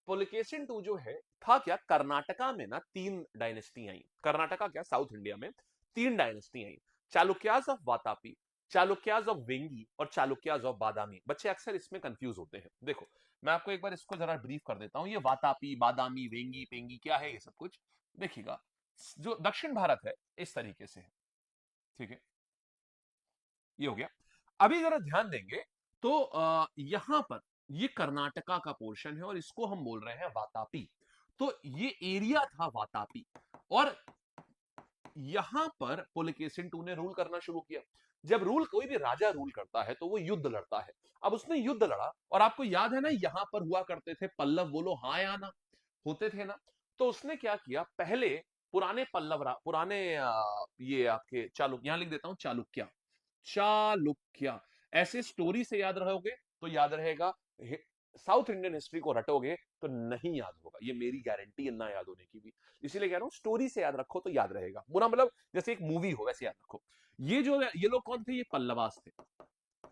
पुलकेशिन टू जो है था क्या, कर्नाटका में ना 3 डायनेस्टी आई, कर्नाटका क्या साउथ इंडिया में 3 dynasty I, Chalukyas of Vatapi, Chalukyas of Vengi और चालुक्याज ऑफ बादामी। बच्चे अक्सर इसमें कंफ्यूज होते हैं। देखो मैं आपको एक बार इसको जरा ब्रीफ कर देता हूं, ये वातापी बादामी वेंगी पेंगी क्या है ये सब कुछ, देखिएगा जो दक्षिण भारत है इस तरीके से है। ठीक है, ये हो गया। अभी जरा ध्यान देंगे तो यहां पर ये कर्नाटका का पोर्शन है और इसको हम बोल रहे हैं वातापी। तो ये एरिया था वातापी, और यहां पर पुलकेशिन टू ने रूल करना शुरू किया। जब रूल कोई भी राजा रूल करता है तो वो युद्ध लड़ता है। अब उसने युद्ध लड़ा, और आपको याद है ना यहां पर हुआ करते थे पल्लव, बोलो हाँ या ना, होते थे ना। तो उसने क्या किया, पहले पुराने पल्लव पुराने ये आपके चालुक्य, यहां लिख देता हूं चालुक्य, चालुक्य ऐसे स्टोरी से याद रहोगे तो याद रहेगा, साउथ इंडियन हिस्ट्री को रटोगे तो नहीं याद होगा, ये मेरी गारंटी है ना याद होने की भी। इसीलिए कह रहा हूं स्टोरी से याद रखो तो याद रहेगा, बुरा मतलब जैसे एक मूवी हो वैसे याद रखो। ये जो ये लोग कौन थे, ये पल्लवास थे,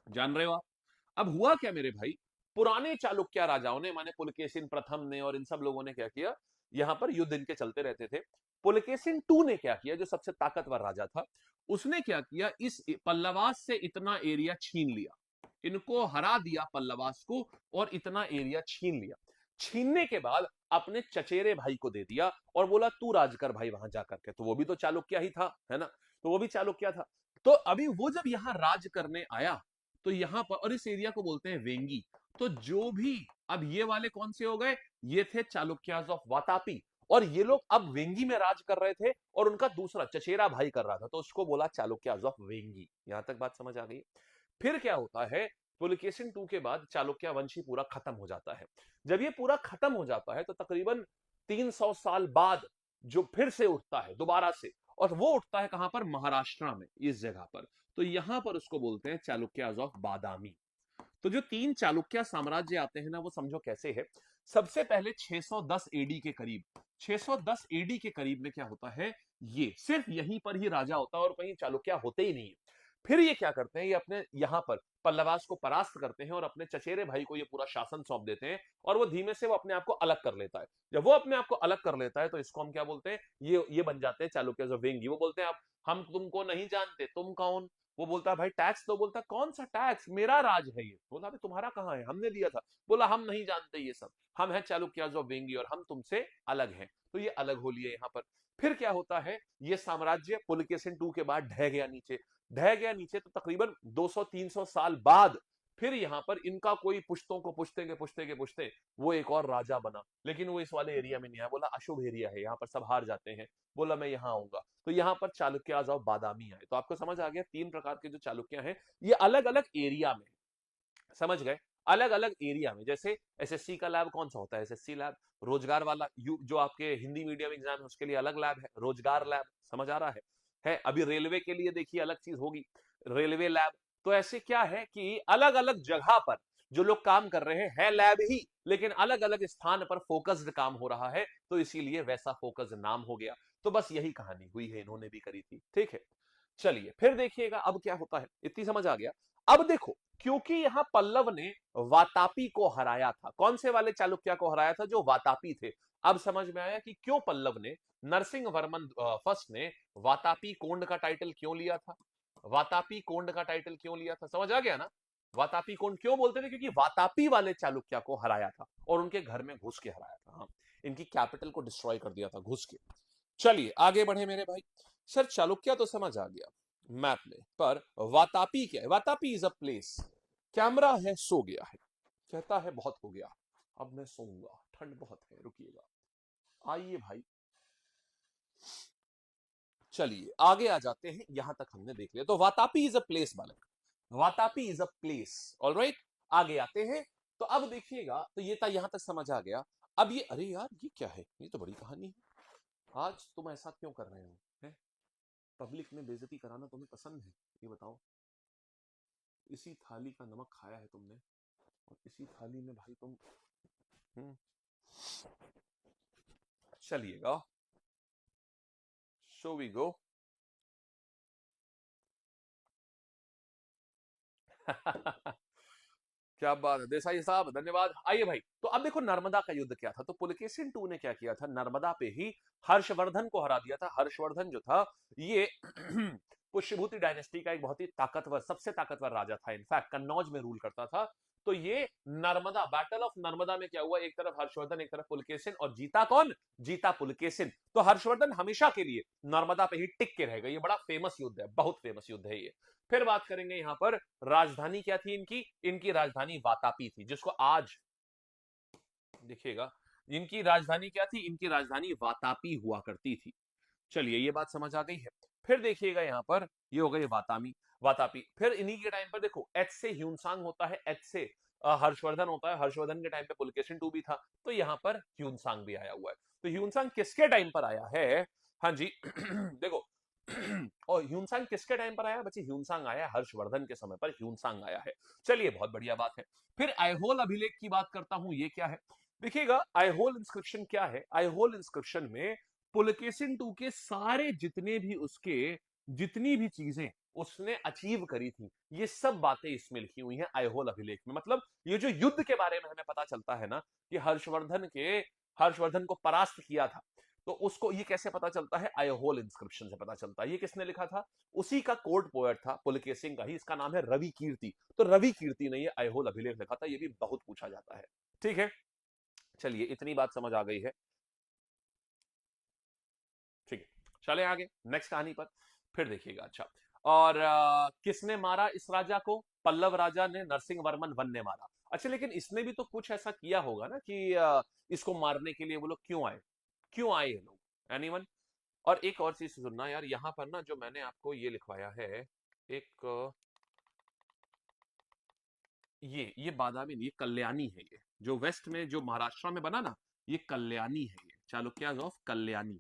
जान रहे हो आप। अब हुआ क्या मेरे भाई, पुराने चालुक्य राजाओं ने माने पुलकेशिन प्रथम ने और इन सब लोगों ने क्या किया, यहां पर युद्ध इनके चलते रहते थे। पुलकेशिन टू ने क्या किया, जो सबसे ताकतवर राजा था, उसने क्या किया, इस पल्लवास से इतना एरिया छीन लिया, इनको हरा दिया पल्लवास को, और इतना एरिया छीन लिया। छीनने के बाद अपने चचेरे भाई को दे दिया और बोला तू राज कर भाई वहां जाकर के, तो वो भी तो चालुक्य ही था, है ना, तो वो भी चालुक्य था। तो अभी वो जब यहां राज करने आया तो यहां पर, और इस एरिया को बोलते हैं वेंगी। तो जो भी, अब ये वाले कौन से हो गए, ये थे चालुक्याज ऑफ वातापी, और ये लोग अब वेंगी में राज कर रहे थे, और उनका दूसरा चचेरा भाई कर रहा था, तो उसको बोला चालुक्याज ऑफ वेंगी। यहां तक बात समझ आ गई। फिर क्या होता है, पुलकेशिन टू के बाद चालुक्य वंश ही पूरा खत्म हो जाता है। जब ये पूरा खत्म हो जाता है तो तकरीबन 300 साल बाद जो फिर से उठता है दोबारा से, और वो उठता है कहां पर, महाराष्ट्र में, इस जगह पर। तो यहां पर उसको बोलते हैं चालुक्याज ऑफ बादामी। तो जो 3 चालुक्य साम्राज्य आते हैं ना, वो समझो कैसे है, सबसे पहले 610 एडी के करीब, 610 एडी के करीब में क्या होता है, ये सिर्फ यहीं पर ही राजा होता है और कहीं चालुक्य होते ही नहीं है। फिर ये क्या करते हैं, ये अपने यहां पर पल्लवास को परास्त करते हैं और अपने चचेरे भाई को ये पूरा शासन सौंप देते हैं और वो धीमे से वो अपने आप को अलग कर लेता है। जब वो अपने आप को अलग कर लेता है तो इसको हम क्या बोलते हैं, ये बन जाते हैं चालुक्य जो वेंगी। वो बोलते हैं अब हम तुमको नहीं जानते, तुम कौन। वो बोलता है भाई टैक्स दो। बोलता है कौन सा टैक्स, मेरा राज है ये। बोला भाई तुम्हारा कहाँ है, हमने दिया था। बोला हम नहीं जानते ये सब, हम हैं चालुक्य जो वेंगी और हम तुमसे अलग हैं। तो ये अलग हो लिए यहाँ पर। फिर क्या होता है, ये साम्राज्य पुलकेशिन II के बाद ढह गया नीचे। ढह गया नीचे तो तकरीबन 200-300 साल बाद फिर यहां पर इनका कोई पुश्तों को पुश्ते वो एक और राजा बना, लेकिन वो इस वाले एरिया में नहीं आया। बोला अशुभ एरिया है, यहाँ पर सब हार जाते हैं। बोला मैं यहाँ आऊंगा। तो यहाँ पर चालुक्याज और बादामी आए। तो आपको समझ आ गया, 3 प्रकार के जो चालुक्य हैं ये अलग अलग एरिया में, समझ गए, अलग अलग एरिया में। जैसे एसएससी का लैब कौन सा होता है, एसएससी लैब। रोजगार वाला जो आपके हिंदी मीडियम एग्जाम है उसके लिए अलग लैब है, रोजगार लैब। समझ आ रहा है। अभी रेलवे के लिए देखिए अलग चीज होगी, रेलवे लैब। तो ऐसे क्या है कि अलग अलग जगह पर जो लोग काम कर रहे हैं है लैब ही, लेकिन अलग अलग स्थान पर फोकस्ड काम हो रहा है, तो इसीलिए वैसा फोकस नाम हो गया। तो बस यही कहानी हुई है, इन्होंने भी करी थी। ठीक है, चलिए फिर देखिएगा अब क्या होता है। इतनी समझ आ गया। अब देखो, क्योंकि यहां पल्लव ने वातापी को हराया था। कौन से वाले चालुक्य को हराया था, जो वातापी थे। अब समझ में आया कि क्यों पल्लव ने, नरसिंह वर्मन फर्स्ट ने वातापी कोंड का टाइटल क्यों लिया था। वातापी कोंड का टाइटल क्यों लिया था, समझ आ गया ना। वातापी कोंड क्यों बोलते थे, क्योंकि वातापी वाले चालुक्य को हराया था और उनके घर में घुस के हराया था। हाँ, इनकी कैपिटल को डिस्ट्रॉय कर दिया था घुस के। चलिए आगे बढ़े मेरे भाई। सर चालुक्य तो समझ आ गया मैप में, पर वातापी क्या है। Vatapi is a place. Camera है सो गया है, कहता है बहुत हो गया, अब मैं सोऊंगा, ठंड बहुत है, रुकिएगा। आइए भाई, चलिए आगे आ जाते हैं। यहां तक हमने देख लिया। तो वातापी इज अ प्लेस बालक, Vatapi is a place. Alright, आगे आते हैं। तो अब देखिएगा, तो ये था, यहां तक समझ आ गया। अब ये, अरे यार ये क्या है, ये तो बड़ी कहानी है। आज तुम ऐसा क्यों कर रहे हो, है? पब्लिक में बेइज्जती कराना तुम्हें पसंद है, ये बताओ। इसी थाली का नमक खाया है तुमने और इसी थाली में भाई तुम। हम्म, चलिएगा, शो वी गो। क्या बात है देसाई साहब, धन्यवाद। आइए भाई, तो अब देखो नर्मदा का युद्ध क्या था। तो पुलकेशिन II ने क्या किया था, नर्मदा पे ही हर्षवर्धन को हरा दिया था। हर्षवर्धन जो था ये पुष्यभूति डायनेस्टी का एक बहुत ही ताकतवर, सबसे ताकतवर राजा था। इनफैक्ट कन्नौज में रूल करता था। तो ये नर्मदा, बैटल ऑफ नर्मदा में क्या हुआ, एक तरफ हर्षवर्धन एक तरफ पुलकेशिन, और जीता कौन, जीता पुलकेशिन। तो हर्षवर्धन हमेशा के लिए नर्मदा पे ही टिक के रहेगा। ये बड़ा फेमस युद्ध है, बहुत फेमस युद्ध है ये। फिर बात करेंगे यहां पर, राजधानी क्या थी इनकी, इनकी राजधानी वातापी थी, जिसको आज देखिएगा। इनकी राजधानी क्या थी, इनकी राजधानी वातापी हुआ करती थी। चलिए ये बात समझ आ गई है। फिर देखिएगा यहां पर, ये हो गई वातामी, वातापी। फिर इन्हीं के टाइम पर देखो, एच से ह्यूनसांग होता है, एच से हर्षवर्धन होता है। हर्षवर्धन के टाइम पे पुलकेशिन II भी था, तो यहां पर ह्यूनसांग भी आया हुआ है। तो ह्यूनसांग किसके टाइम पर आया है, हाँ जी देखो और ह्यूनसांग किसके टाइम पर आया बच्चे, ह्यूनसांग आया हर्षवर्धन के समय पर, ह्यूनसांग आया है। चलिए बहुत बढ़िया बात है। फिर आइहोल अभिलेख की बात करता हूं, ये क्या है। देखिएगा आइहोल इंस्क्रिप्शन क्या है। आइहोल इंस्क्रिप्शन में पुलकेशिन II के सारे जितने भी उसके, जितनी भी चीजें उसने अचीव करी थी, ये सब बातें इसमें लिखी हुई हैं आइहोल अभिलेख में। मतलब ये जो युद्ध के बारे में हमें पता चलता है ना, कि हर्षवर्धन को परास्त किया था, तो उसको ये कैसे पता चलता है, आइहोल इंस्क्रिप्शन से पता चलता है। ये किसने लिखा था, उसी का कोर्ट पोएट था पुलकेशिन का ही, इसका नाम है रवि कीर्ति। तो रवि कीर्ति ने ये आइहोल अभिलेख लिखा था, ये भी बहुत पूछा जाता है। ठीक है, चलिए इतनी बात समझ आ गई है। ठीक है, चले आगे नेक्स्ट कहानी पर। फिर देखिएगा, अच्छा, और किसने मारा इस राजा को, पल्लव राजा ने, नरसिंह वर्मन वन ने मारा। अच्छा, लेकिन इसने भी तो कुछ ऐसा किया होगा ना कि इसको मारने के लिए वो लोग क्यों आए, क्यों आए ये लोग, एनीवन। और एक और चीज सुनना यार, यहां पर ना जो मैंने आपको ये लिखवाया है, एक ये बादामी नहीं, ये कल्याणी है। ये जो वेस्ट में, जो महाराष्ट्र में बना ना, ये कल्याणी है। ये चालुक्याज ऑफ कल्याणी।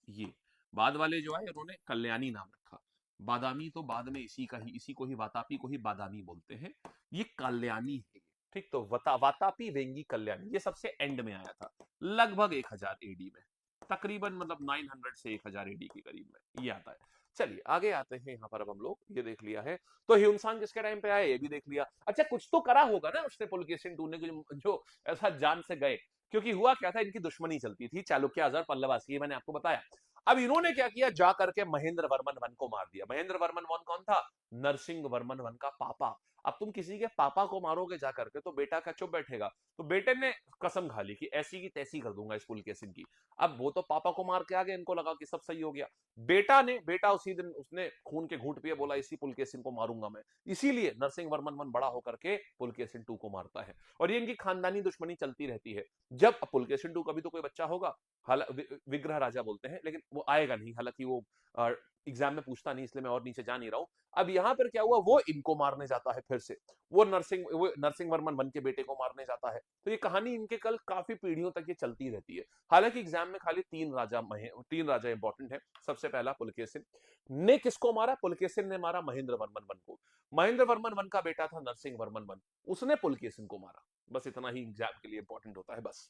ये बाद वाले जो आए उन्होंने कल्याणी नाम रखा। बादामी तो बाद में इसी का ही, इसी को ही, वातापी को ही बादामी बोलते हैं। ये कल्याणी है। ठीक, तो वातापी, वेंगी, कल्याणी ये सबसे एंड में आया था, लगभग 1000 एडी में, तकरीबन मतलब 900 से 1000 एडी के करीब में ये आता है। चलिए आगे आते हैं, यहाँ पर अब हम लोग ये देख लिया है, तो ह्यूनसांग किसके टाइम पे आए ये भी देख लिया। अच्छा कुछ तो करा होगा ना उसने पुलकेशिन II ने, जो ऐसा जान से गए, क्योंकि हुआ क्या था, इनकी दुश्मनी चलती थी चालुक्य आजार पल्लवास की, मैंने आपको बताया। अब इन्होंने क्या किया, जा करके महेंद्र वर्मन वन को मार दिया। महेंद्र वर्मन वन कौन था, नरसिंह वर्मन वन का पापा। अब तुम किसी के पापा को मारोगे जा करके तो बेटा क्या चुप बैठेगा, तो बेटे ने कसम खा ली कि ऐसी की तैसी कर दूंगा इस पुलकेशिन की। अब वो तो पापा को मार के आ गए, इनको लगा कि सब सही हो गया। बेटा उसी दिन उसने खून के घूंट पिए, बोला इसी पुलकेशिन को मारूंगा मैं। इसीलिए नरसिंह वर्मन वन बड़ा होकर के पुलकेशिन II को मारता है, और ये इनकी खानदानी दुश्मनी चलती रहती है। जब पुलकेशिन II का भी तो कोई बच्चा होगा, विग्रह राजा बोलते हैं, लेकिन वो आएगा नहीं, हालांकि वो एग्जाम में पूछता नहीं, इसलिए मैं और नीचे जा नहीं रहा हूं। अब यहां पर क्या हुआ, वो इनको मारने जाता है फिर से, वो नरसिंह वर्मन वन के बेटे को मारने जाता है। तो ये कहानी इनके कल काफी पीढ़ियों तक ये चलती रहती है। हालांकि एग्जाम में खाली तीन राजा इंपॉर्टेंट है। सबसे पहला पुलकेशिन ने किसको मारा, पुलकेशिन ने मारा महेंद्र वर्मन वन को। महेंद्र वर्मन वन का बेटा था नरसिंह वर्मन वन, उसने पुलकेशिन को मारा। बस इतना ही एग्जाम के लिए इंपॉर्टेंट होता है बस,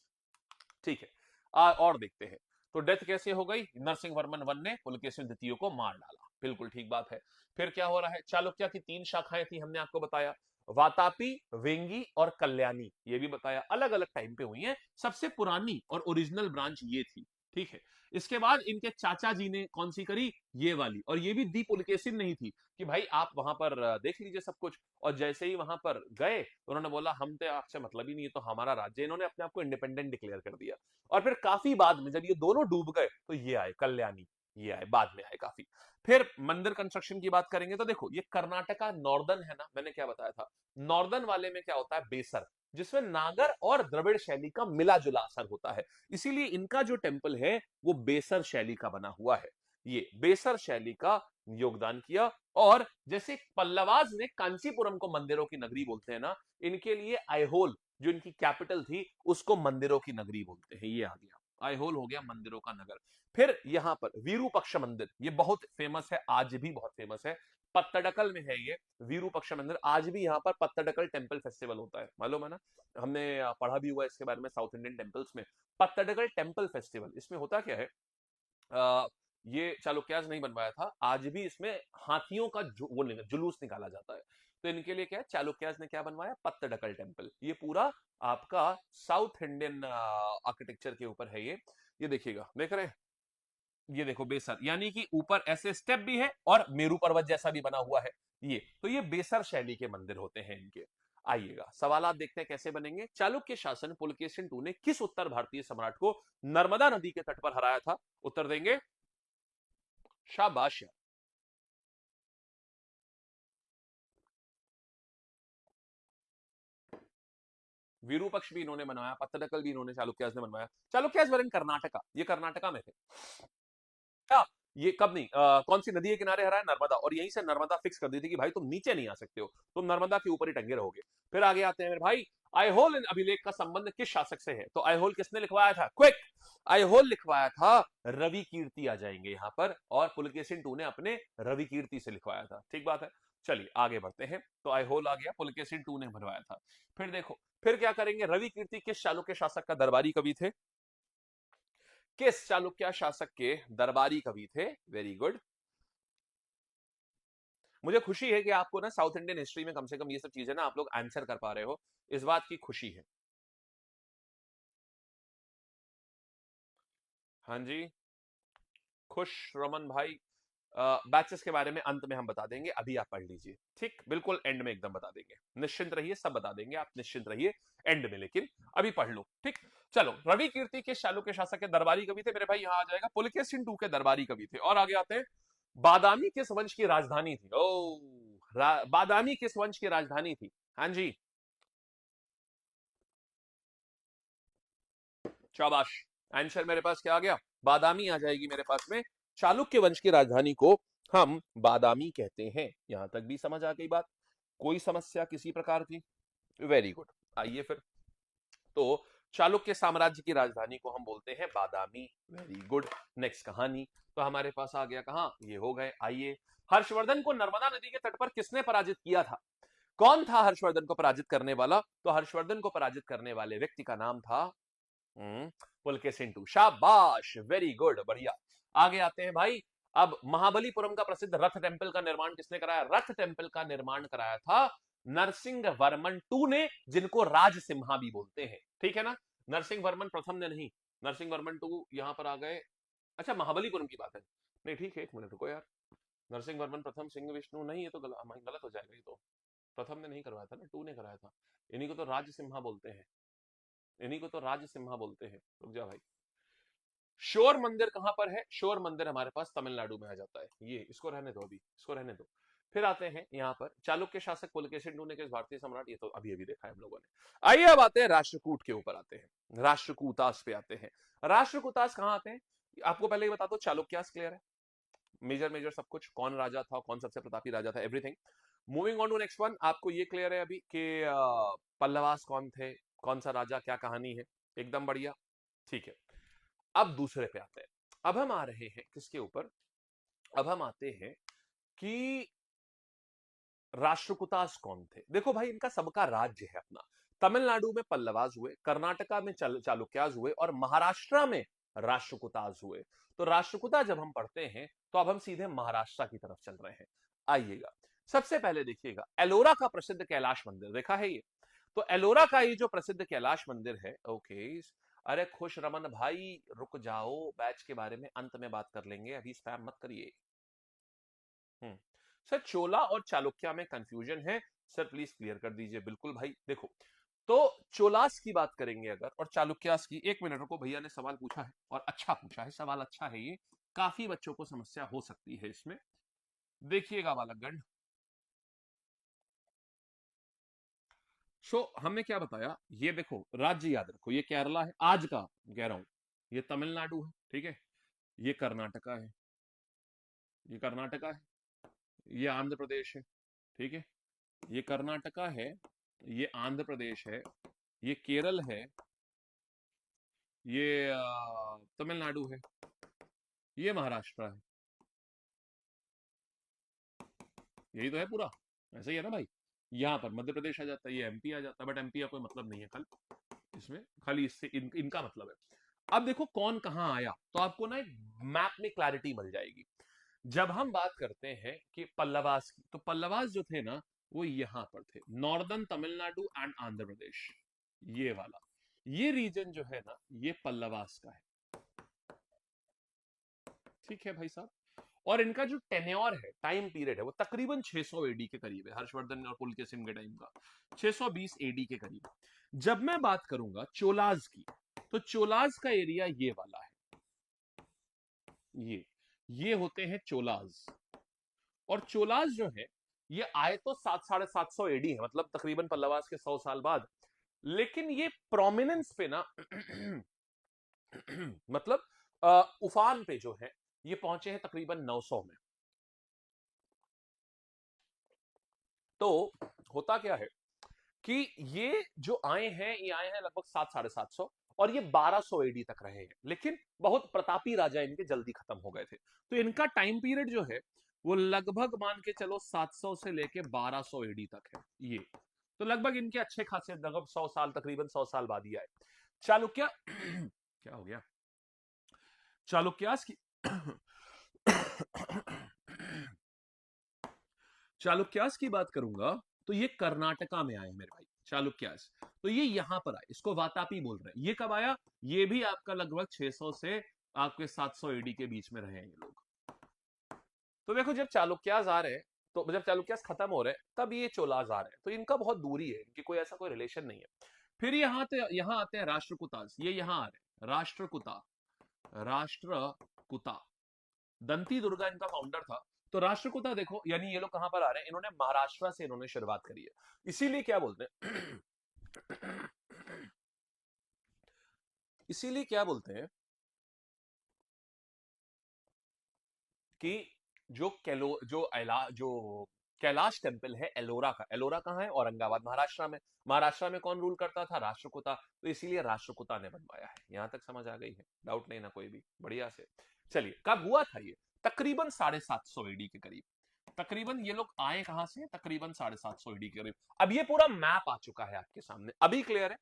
ठीक है। और देखते हैं, तो डेथ कैसे हो गई, नरसिंह वर्मन वन ने पुलकेशिन द्वितीय को मार डाला, बिल्कुल ठीक बात है। फिर क्या हो रहा है, चालुक्य की 3 शाखाएं थी, हमने आपको बताया, वातापी, वेंगी और कल्याणी, ये भी बताया, अलग अलग टाइम पे हुई है। सबसे पुरानी और ओरिजिनल ब्रांच ये थी, ठीक है। इसके बाद इनके चाचा जी ने कौन सी करी, ये वाली, और ये भी दी पुलकेशिन नहीं थी कि भाई आप वहां पर देख लीजिए सब कुछ। और जैसे ही वहां पर गए तो उन्होंने बोला हम तो आपसे मतलब ही नहीं है, तो हमारा राज्य, इन्होंने अपने आप को इंडिपेंडेंट डिक्लेयर कर दिया। और फिर काफी बाद में जब ये दोनों डूब गए तो ये आए कल्याणी, ये आए बाद में आए काफी। फिर मंदिर कंस्ट्रक्शन की बात करेंगे तो देखो, ये कर्नाटका नॉर्दर्न है ना, मैंने क्या बताया था, नॉर्दर्न वाले में क्या होता है, बेसर, जिसमें नागर और द्रविड़ शैली का मिला जुला असर होता है। इसीलिए इनका जो टेम्पल है वो बेसर शैली का बना हुआ है, ये बेसर शैली का योगदान किया। और जैसे पल्लवाज ने कांचीपुरम को मंदिरों की नगरी बोलते हैं ना, इनके लिए आइहोल जो इनकी कैपिटल थी उसको मंदिरों की नगरी बोलते हैं, ये आ गया, आइहोल हो गया मंदिरों का नगर। फिर यहां पर विरूपक्ष मंदिर, ये बहुत फेमस है, आज भी बहुत फेमस है, पत्तडकल में है ये विरूपक्ष मंदिर। आज भी यहाँ पर पत्तडकल टेम्पल फेस्टिवल होता है, मालूम है ना, हमने पढ़ा भी हुआ इसके बारे में साउथ इंडियन टेम्पल्स में। पत्तडकल टेम्पल फेस्टिवल, इसमें होता क्या है, ये चालुक्याज नहीं बनवाया था, आज भी इसमें हाथियों का जुलूस निकाला जाता है। तो इनके लिए क्या है, चालुक्याज ने क्या बनवाया, पत्तडकल टेम्पल। ये पूरा आपका साउथ इंडियन आर्किटेक्चर के ऊपर है ये देखिएगा, देख रहे हैं, ये देखो बेसर, यानी कि ऊपर ऐसे स्टेप भी है और मेरू पर्वत जैसा भी बना हुआ है ये, तो ये बेसर शैली के मंदिर होते हैं इनके। आइएगा सवाल देखते हैं कैसे बनेंगे। चालुक्य शासन पुलकेशिन II ने किस उत्तर भारतीय सम्राट को नर्मदा नदी के तट पर हराया था, उत्तर देंगे, शाबाश। विरूपक्ष भी इन्होंने बनवाया, पत्तडकल भी इन्होंने चालुक्याज ने बनवाया। चालुक्याज वर इन कर्नाटका, ये कर्नाटका में थे क्या, ये कब नहीं, कौन सी नदी के किनारे हरा है, नर्मदा, और यहीं से नर्मदा फिक्स कर दी थी कि भाई तुम नीचे नहीं आ सकते हो, तुम नर्मदा के ऊपर ही टंगे रहोगे। फिर आगे आते हैं मेरे भाई, आइहोल अभिलेख का संबंध किस शासक से है, तो आइहोल किसने लिखवाया था, क्विक, आइहोल लिखवाया था रवि कीर्ति, आ जाएंगे यहां पर, और पुलकेशिन II ने अपने रवि कीर्ति से लिखवाया था, ठीक बात है। चलिए आगे बढ़ते हैं, तो आइहोल आ गया, पुलकेशिन II ने बनवाया था। फिर देखो, फिर क्या करेंगे, रवि कीर्ति किस चालुक्य शासक का दरबारी कवि थे, किस चालुक्य शासक के दरबारी कवि थे, वेरी गुड। मुझे खुशी है कि आपको ना साउथ इंडियन हिस्ट्री में कम से कम ये सब चीजें ना आप लोग आंसर कर पा रहे हो, इस बात की खुशी है। हाँ जी, खुश रमन भाई, बैचेस के बारे में अंत में हम बता देंगे, अभी आप पढ़ लीजिए, ठीक, बिल्कुल एंड में एकदम बता देंगे, निश्चिंत रहिए, सब बता देंगे, आप निश्चिंत रहिए एंड में, लेकिन अभी पढ़ लो, ठीक। चलो, रवि कीर्ति के चालुक्य शासक के दरबारी कवि थे मेरे भाई, यहां आ जाएगा पुलकेशिन II के दरबारी कवि थे। और आगे आते हैं, बादामी किस वंश की राजधानी थी, बादामी किस वंश की राजधानी थी, हाँ जी, शाबाश, आंसर मेरे पास क्या आ गया, बादामी आ जाएगी मेरे पास में। चालुक्य वंश की राजधानी को हम बादामी कहते हैं, यहां तक भी समझ आ गई बात, कोई समस्या किसी प्रकार की, वेरी गुड। आइए फिर, तो चालुक्य साम्राज्य की राजधानी को हम बोलते हैं बादामी, वेरी गुड। नेक्स्ट कहानी, तो हमारे पास आ गया कहां, ये हो गए। आइए, हर्षवर्धन को नर्मदा नदी के तट पर किसने पराजित किया था, कौन था हर्षवर्धन को पराजित करने वाला? तो हर्षवर्धन को पराजित करने वाले व्यक्ति का नाम था पुलकेशिन II। शाबाश, वेरी गुड, बढ़िया। आगे आते हैं भाई। अब महाबलीपुरम का प्रसिद्ध रथ टेम्पल का निर्माण किसने कराया? रथ टेम्पल का निर्माण कराया था नरसिंह वर्मन II ने, जिनको राजसिम्हा भी बोलते हैं, ठीक है ना। नरसिंह वर्मन प्रथम ने नहीं, नरसिंह वर्मन II यहां पर आ गए। अच्छा, महाबलीपुरम की बात है, नहीं ठीक है, एक मिनट रुको यार। नरसिंह वर्मन प्रथम सिंह विष्णु नहीं, ये तो गलत हो जाएगा। ये तो प्रथम ने नहीं करवाया था ना, II ने कराया था। इन्हीं को तो राजसिम्हा बोलते हैं, इन्हीं को तो राजसिम्हा बोलते हैं। रुक जा भाई। शोर मंदिर कहां पर है? शोर मंदिर हमारे पास तमिलनाडु में आ जाता है। ये इसको रहने दो, अभी इसको रहने दो। फिर आते हैं यहां पर चालुक्य शासक पुलकेशिन II ने किस भारतीय सम्राट, ये तो अभी अभी देखा है हम लोगों ने। आइए अब आते हैं राष्ट्रकूट के ऊपर आते हैं, राष्ट्रकूटास पे आते हैं। राष्ट्रकूटास कहां आते हैं? आपको पहले ही बता दो, चालुक्यास क्लियर है, मेजर मेजर सब कुछ, कौन राजा था, कौन सबसे प्रतापी राजा था, everything. Moving on to next one, आपको ये क्लियर है अभी कि पल्लवास कौन थे, कौन सा राजा, क्या कहानी है, एकदम बढ़िया, ठीक है। अब दूसरे पे आते हैं। अब हम आ रहे हैं किसके ऊपर? अब हम आते हैं कि राष्ट्रकूटास कौन थे। देखो भाई, इनका सबका राज्य है अपना। तमिलनाडु में पल्लवास हुए, कर्नाटका में चालुक्यास हुए, और महाराष्ट्र में राष्ट्रकूटास हुए। तो राष्ट्रकूटा जब हम पढ़ते हैं तो अब हम सीधे महाराष्ट्र की तरफ चल रहे हैं। आइएगा, सबसे पहले देखिएगा एलोरा का प्रसिद्ध कैलाश मंदिर, देखा है ये? तो एलोरा का ये जो प्रसिद्ध कैलाश मंदिर है, ओके। अरे खुश रमन भाई, रुक जाओ, बैच के बारे में अंत में बात कर लेंगे, अभी स्पैम मत करिए। सर, चोला और चालुक्य में कंफ्यूजन है, सर प्लीज क्लियर कर दीजिए। बिल्कुल भाई, देखो, तो चोलास की बात करेंगे अगर और चालुक्यास की, एक मिनट रुको, भैया ने सवाल पूछा है और अच्छा पूछा है, सवाल अच्छा है, ये काफी बच्चों को समस्या हो सकती है इसमें। देखिएगा बालकगण, सो हमने क्या बताया, ये देखो राज्य याद रखो, ये केरला है आज का, कह रहा हूं, ये तमिलनाडु है, ठीक है, ये कर्नाटका है, ये कर्नाटका है, ये आंध्र प्रदेश है, ठीक है, ये कर्नाटका है, ये आंध्र प्रदेश है, ये केरल है, ये तमिलनाडु है, ये महाराष्ट्र है। यही तो है पूरा, ऐसा ही है ना भाई। यहाँ पर मध्य प्रदेश आ जाता है, ये एमपी आ जाता है, बट एमपी का कोई मतलब नहीं है कल इसमें, खाली इससे इनका मतलब है। अब देखो कौन कहां आया, तो आपको ना एक मैप में क्लैरिटी मिल जाएगी। जब हम बात करते हैं कि पल्लवास की, तो पल्लवास जो थे ना, वो यहां पर थे, नॉर्दर्न तमिलनाडु एंड आंध्र प्रदेश, ये वाला, ये रीजन जो है ना, ये पल्लवास का है, ठीक है भाई साहब। और इनका जो टेन्योर है, टाइम पीरियड है, वो तकरीबन 600 एडी के करीब है, हर्षवर्धन और पुलकेशिन के टाइम का 620 एडी के करीब। जब मैं बात करूंगा चोलाज की, तो चोलाज का एरिया ये वाला है, ये होते हैं चोलाज। और चोलाज जो है, ये आए तो 700-750 एडी है, मतलब तकरीबन पल्लवास के 100 साल बाद। लेकिन ये प्रोमिनेंस पे ना मतलब उफान पे जो है, ये पहुंचे हैं तकरीबन 900 में। तो होता क्या है कि ये जो आए हैं, ये आए हैं लगभग 700-750, और ये 1200 एडी तक रहे हैं, लेकिन बहुत प्रतापी राजा इनके जल्दी खत्म हो गए थे। तो इनका टाइम पीरियड जो है, वो लगभग मान के चलो 700 से लेके 1200 एडी तक है ये। तो लगभग इनके अच्छे खासे लगभग 100 साल, तकरीबन 100 साल बाद ही आए। चालुक्य क्या हो गया, चालुक्यास की चालुक्यास की बात करूंगा, तो ये कर्नाटका में आए मेरे भाई चालुक्यास। तो ये यहां पर आए, इसको वातापी बोल रहे हैं। ये कब आया? ये भी आपका लगभग 600 से आपके 700 एडी के बीच में रहे हैं ये लोग। तो देखो, जब चालुक्यास आ रहे हैं, तो जब चालुक्यास खत्म हो रहे हैं, तब ये चोलाज आ रहे हैं, तो इनका बहुत दूरी है, इनकी कोई ऐसा कोई रिलेशन नहीं है। फिर यहाँ आते हैं राष्ट्रकूटास, ये यहाँ आ रहे हैं, राष्ट्रकूटा, राष्ट्रकूटा, दंती दुर्गा इनका फाउंडर था। तो राष्ट्रकूटा देखो, यानी ये लोग कहां पर आ रहे हैं, इन्होंने महाराष्ट्र से इन्होंने शुरुआत करी है। इसीलिए क्या बोलते हैं इसीलिए क्या बोलते हैं कि जो कैलाश टेम्पल है एलोरा का, एलोरा कहां है? औरंगाबाद, महाराष्ट्र में। महाराष्ट्र में कौन रूल करता था? राष्ट्रकूटा। तो इसीलिए राष्ट्रकूटा ने बनवाया है। यहां तक समझ आ गई है? डाउट नहीं ना कोई भी? बढ़िया से। चलिए, कब हुआ था ये? तकरीबन 750 एडी के करीब। तकरीबन ये लोग आए कहां से, तकरीबन 750 ईडी के करीब। अब ये पूरा मैप आ चुका है आपके सामने, अभी क्लियर है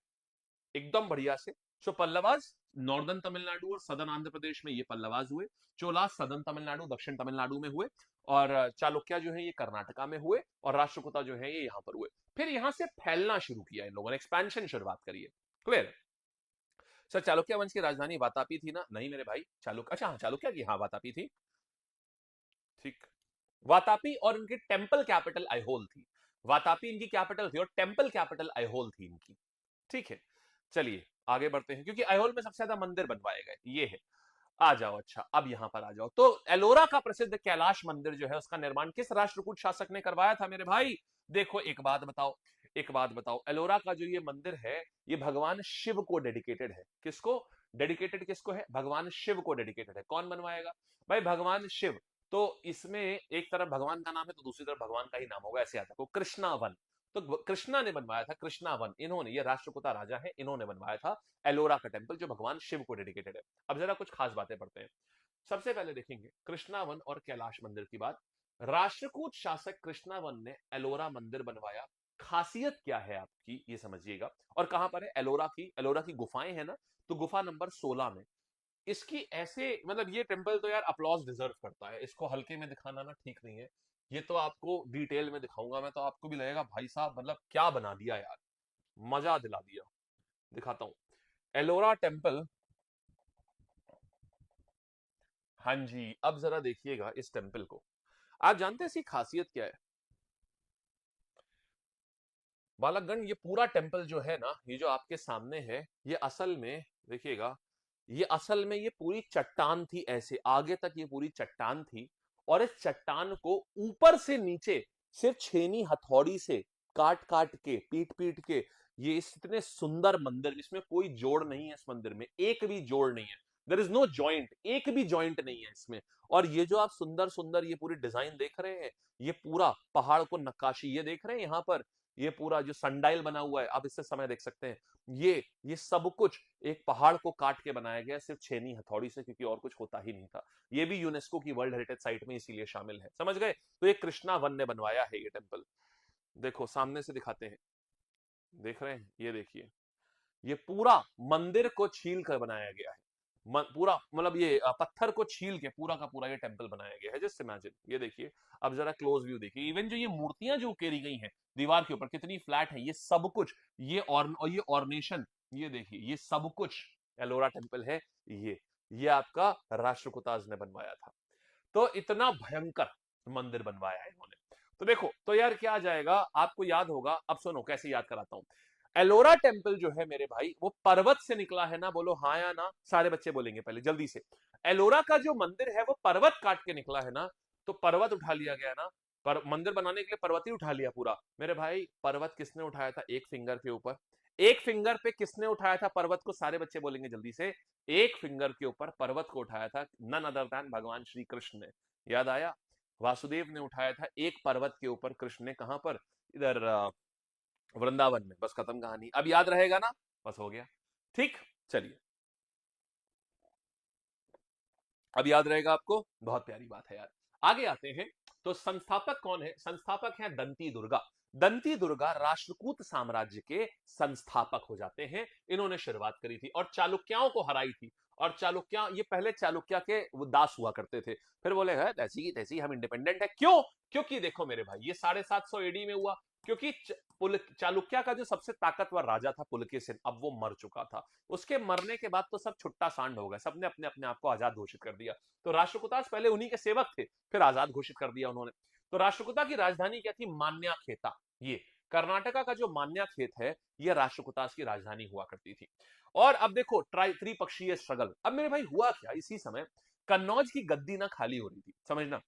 एकदम बढ़िया से। सो पल्लवाज नॉर्दर्न तमिलनाडु और सदर्न आंध्र प्रदेश में ये पल्लवाज हुए। चोला सदर्न तमिलनाडु दक्षिण तमिलनाडु में हुए, और चालुक्य जो है ये कर्नाटका में हुए, और राष्ट्रकूता जो है ये यहां पर हुए। फिर यहां से फैलना शुरू किया इन लोगों ने, एक्सपेंशन शुरुआत करी है। क्लियर? सर चालुक्य वंश की राजधानी वातापी थी ना? नहीं मेरे भाई, चालुक्य, अच्छा हाँ चालुक्य की, हाँ वातापी थी, ठीक। वातापी, और इनकी टेंपल कैपिटल आइहोल थी। वातापी इनकी कैपिटल थी और टेंपल कैपिटल आइहोल थी इनकी। ठीक है, चलिए आगे बढ़ते हैं, क्योंकि आइहोल में सबसे ज्यादा मंदिर बनवाए गए, ये है। आ जाओ, अच्छा अब यहां पर आ जाओ। तो एलोरा का प्रसिद्ध कैलाश मंदिर जो है उसका निर्माण किस राष्ट्रकूट शासक ने करवाया था मेरे भाई? देखो एक बात बताओ, एक बात बताओ, एलोरा का जो ये मंदिर है ये भगवान शिव को डेडिकेटेड है। किसको डेडिकेटेड? किसको है? भगवान शिव को डेडिकेटेड है। कौन बनवाएगा भाई? भगवान शिव। तो इसमें एक तरफ भगवान का नाम है तो दूसरी तरफ भगवान का ही नाम होगा, ऐसे आता है। कृष्णा वन, तो कृष्णा ने बनवाया था, कृष्णा वन इन्होंने, ये राष्ट्रकूटा राजा है, इन्होंने बनवाया था एलोरा का टेंपल जो भगवान शिव को डेडिकेटेड है। अब जरा कुछ खास बातें पढ़ते हैं। सबसे पहले देखेंगे कृष्णावन और कैलाश मंदिर की बात। राष्ट्रकूट शासक कृष्णावन ने एलोरा मंदिर बनवाया। खासियत क्या है आपकी ये समझिएगा। और कहां पर है एलोरा की? एलोरा की गुफाएं है ना, तो गुफा नंबर 16 में। इसकी ऐसे मतलब ये टेंपल तो यार अप्लॉज डिजर्व करता है, इसको हल्के में दिखाना ना ठीक नहीं है। ये तो आपको डिटेल में दिखाऊंगा मैं, तो आपको भी लगेगा भाई साहब मतलब क्या बना दिया यार, मजा दिला दिया। दिखाता हूं एलोरा टेंपल। हाँ जी, अब जरा देखिएगा इस टेंपल को। आप जानते हैं इसकी खासियत क्या है बालकगण? ये पूरा टेंपल जो है ना, ये जो आपके सामने है, ये असल में देखिएगा, ये असल में ये पूरी चट्टान थी, ऐसे आगे तक ये पूरी चट्टान थी। और इस चट्टान को ऊपर से नीचे सिर्फ छेनी हथौड़ी से काट काट के, पीट पीट के, ये इस इतने सुंदर मंदिर, जिसमें कोई जोड़ नहीं है, इस मंदिर में एक भी जोड़ नहीं है, देर इज नो जॉइंट, एक भी जॉइंट नहीं है इसमें। और ये जो आप सुंदर सुंदर ये पूरी डिजाइन देख रहे हैं, ये पूरा पहाड़ को नक्काशी ये देख रहे हैं यहाँ पर, ये पूरा जो सनडाइल बना हुआ है, आप इससे समय देख सकते हैं। ये सब कुछ एक पहाड़ को काट के बनाया गया सिर्फ छेनी हथौड़ी से, क्योंकि और कुछ होता ही नहीं था। ये भी यूनेस्को की वर्ल्ड हेरिटेज साइट में इसीलिए शामिल है, समझ गए? तो ये कृष्णा वन ने बनवाया है ये टेंपल। देखो सामने से दिखाते हैं, देख रहे हैं? ये देखिए, ये पूरा मंदिर को छील कर बनाया गया है। पूरा मतलब ये पत्थर को छील के पूरा का पूरा ये टेंपल बनाया गया है, जस्ट इमेजिन। ये देखिए, अब जरा क्लोज व्यू देखिए, इवन जो ये मूर्तियां जो उकेरी गई हैं दीवार के ऊपर, कितनी फ्लैट है, ये सब कुछ, और ये ऑर्नेशन, ये देखिए, ये सब कुछ एलोरा टेंपल है। ये आपका राष्ट्रकूटाज ने बनवाया था। तो इतना भयंकर मंदिर बनवाया है इन्होंने। तो देखो, तो यार क्या आ जाएगा, आपको याद होगा, अब सुनो कैसे याद कराता हूं। एलोरा टेंपल जो है मेरे भाई, वो पर्वत से निकला है ना? बोलो हाँ या ना, सारे बच्चे बोलेंगे पहले जल्दी से। एलोरा का जो मंदिर है वो पर्वत काट के निकला है ना, तो पर्वत उठा लिया गया ना, पर मंदिर बनाने के लिए पर्वत ही उठा लिया पूरा। मेरे भाई पर्वत किसने उठाया था? एक फिंगर के ऊपर, एक फिंगर पे किसने उठाया था पर्वत को? सारे बच्चे बोलेंगे जल्दी से। एक फिंगर के ऊपर पर्वत को उठाया था नन अदर देन भगवान श्री कृष्ण ने। याद आया? वासुदेव ने उठाया था एक पर्वत के ऊपर, कृष्ण ने कहां पर? इधर वृंदावन में। बस खत्म कहानी, अब याद रहेगा ना? बस हो गया, ठीक। चलिए, अब याद रहेगा आपको, बहुत प्यारी बात है यार। आगे आते हैं, तो संस्थापक कौन है? संस्थापक है दंती दुर्गा। दंती दुर्गा राष्ट्रकूट साम्राज्य के संस्थापक हो जाते हैं। इन्होंने शुरुआत करी थी और चालुक्यों को हराई थी। और चालुक्य, ये पहले चालुक्य के वो दास हुआ करते थे, फिर बोले है तैसी की तैसी हम इंडिपेंडेंट है। क्यों? क्योंकि देखो मेरे भाई, ये 750 एडी में हुआ, क्योंकि चालुक्य का जो सबसे ताकतवर राजा था पुलकेशिन, अब वो मर चुका था। उसके मरने के बाद तो सब छुट्टा सांड हो गए, सबने अपने अपने आप को आजाद घोषित कर दिया। तो राष्ट्रकूटास पहले उन्हीं के सेवक थे, फिर आजाद घोषित कर दिया उन्होंने। तो राष्ट्रकूटा की राजधानी क्या थी? मान्या खेता। ये कर्नाटका का जो मान्या खेत है, ये राष्ट्रकूटास की राजधानी हुआ करती थी। और अब देखो त्रिपक्षीय स्ट्रगल। अब मेरे भाई हुआ क्या इसी समय, कन्नौज की गद्दी ना खाली हो रही थी, समझना,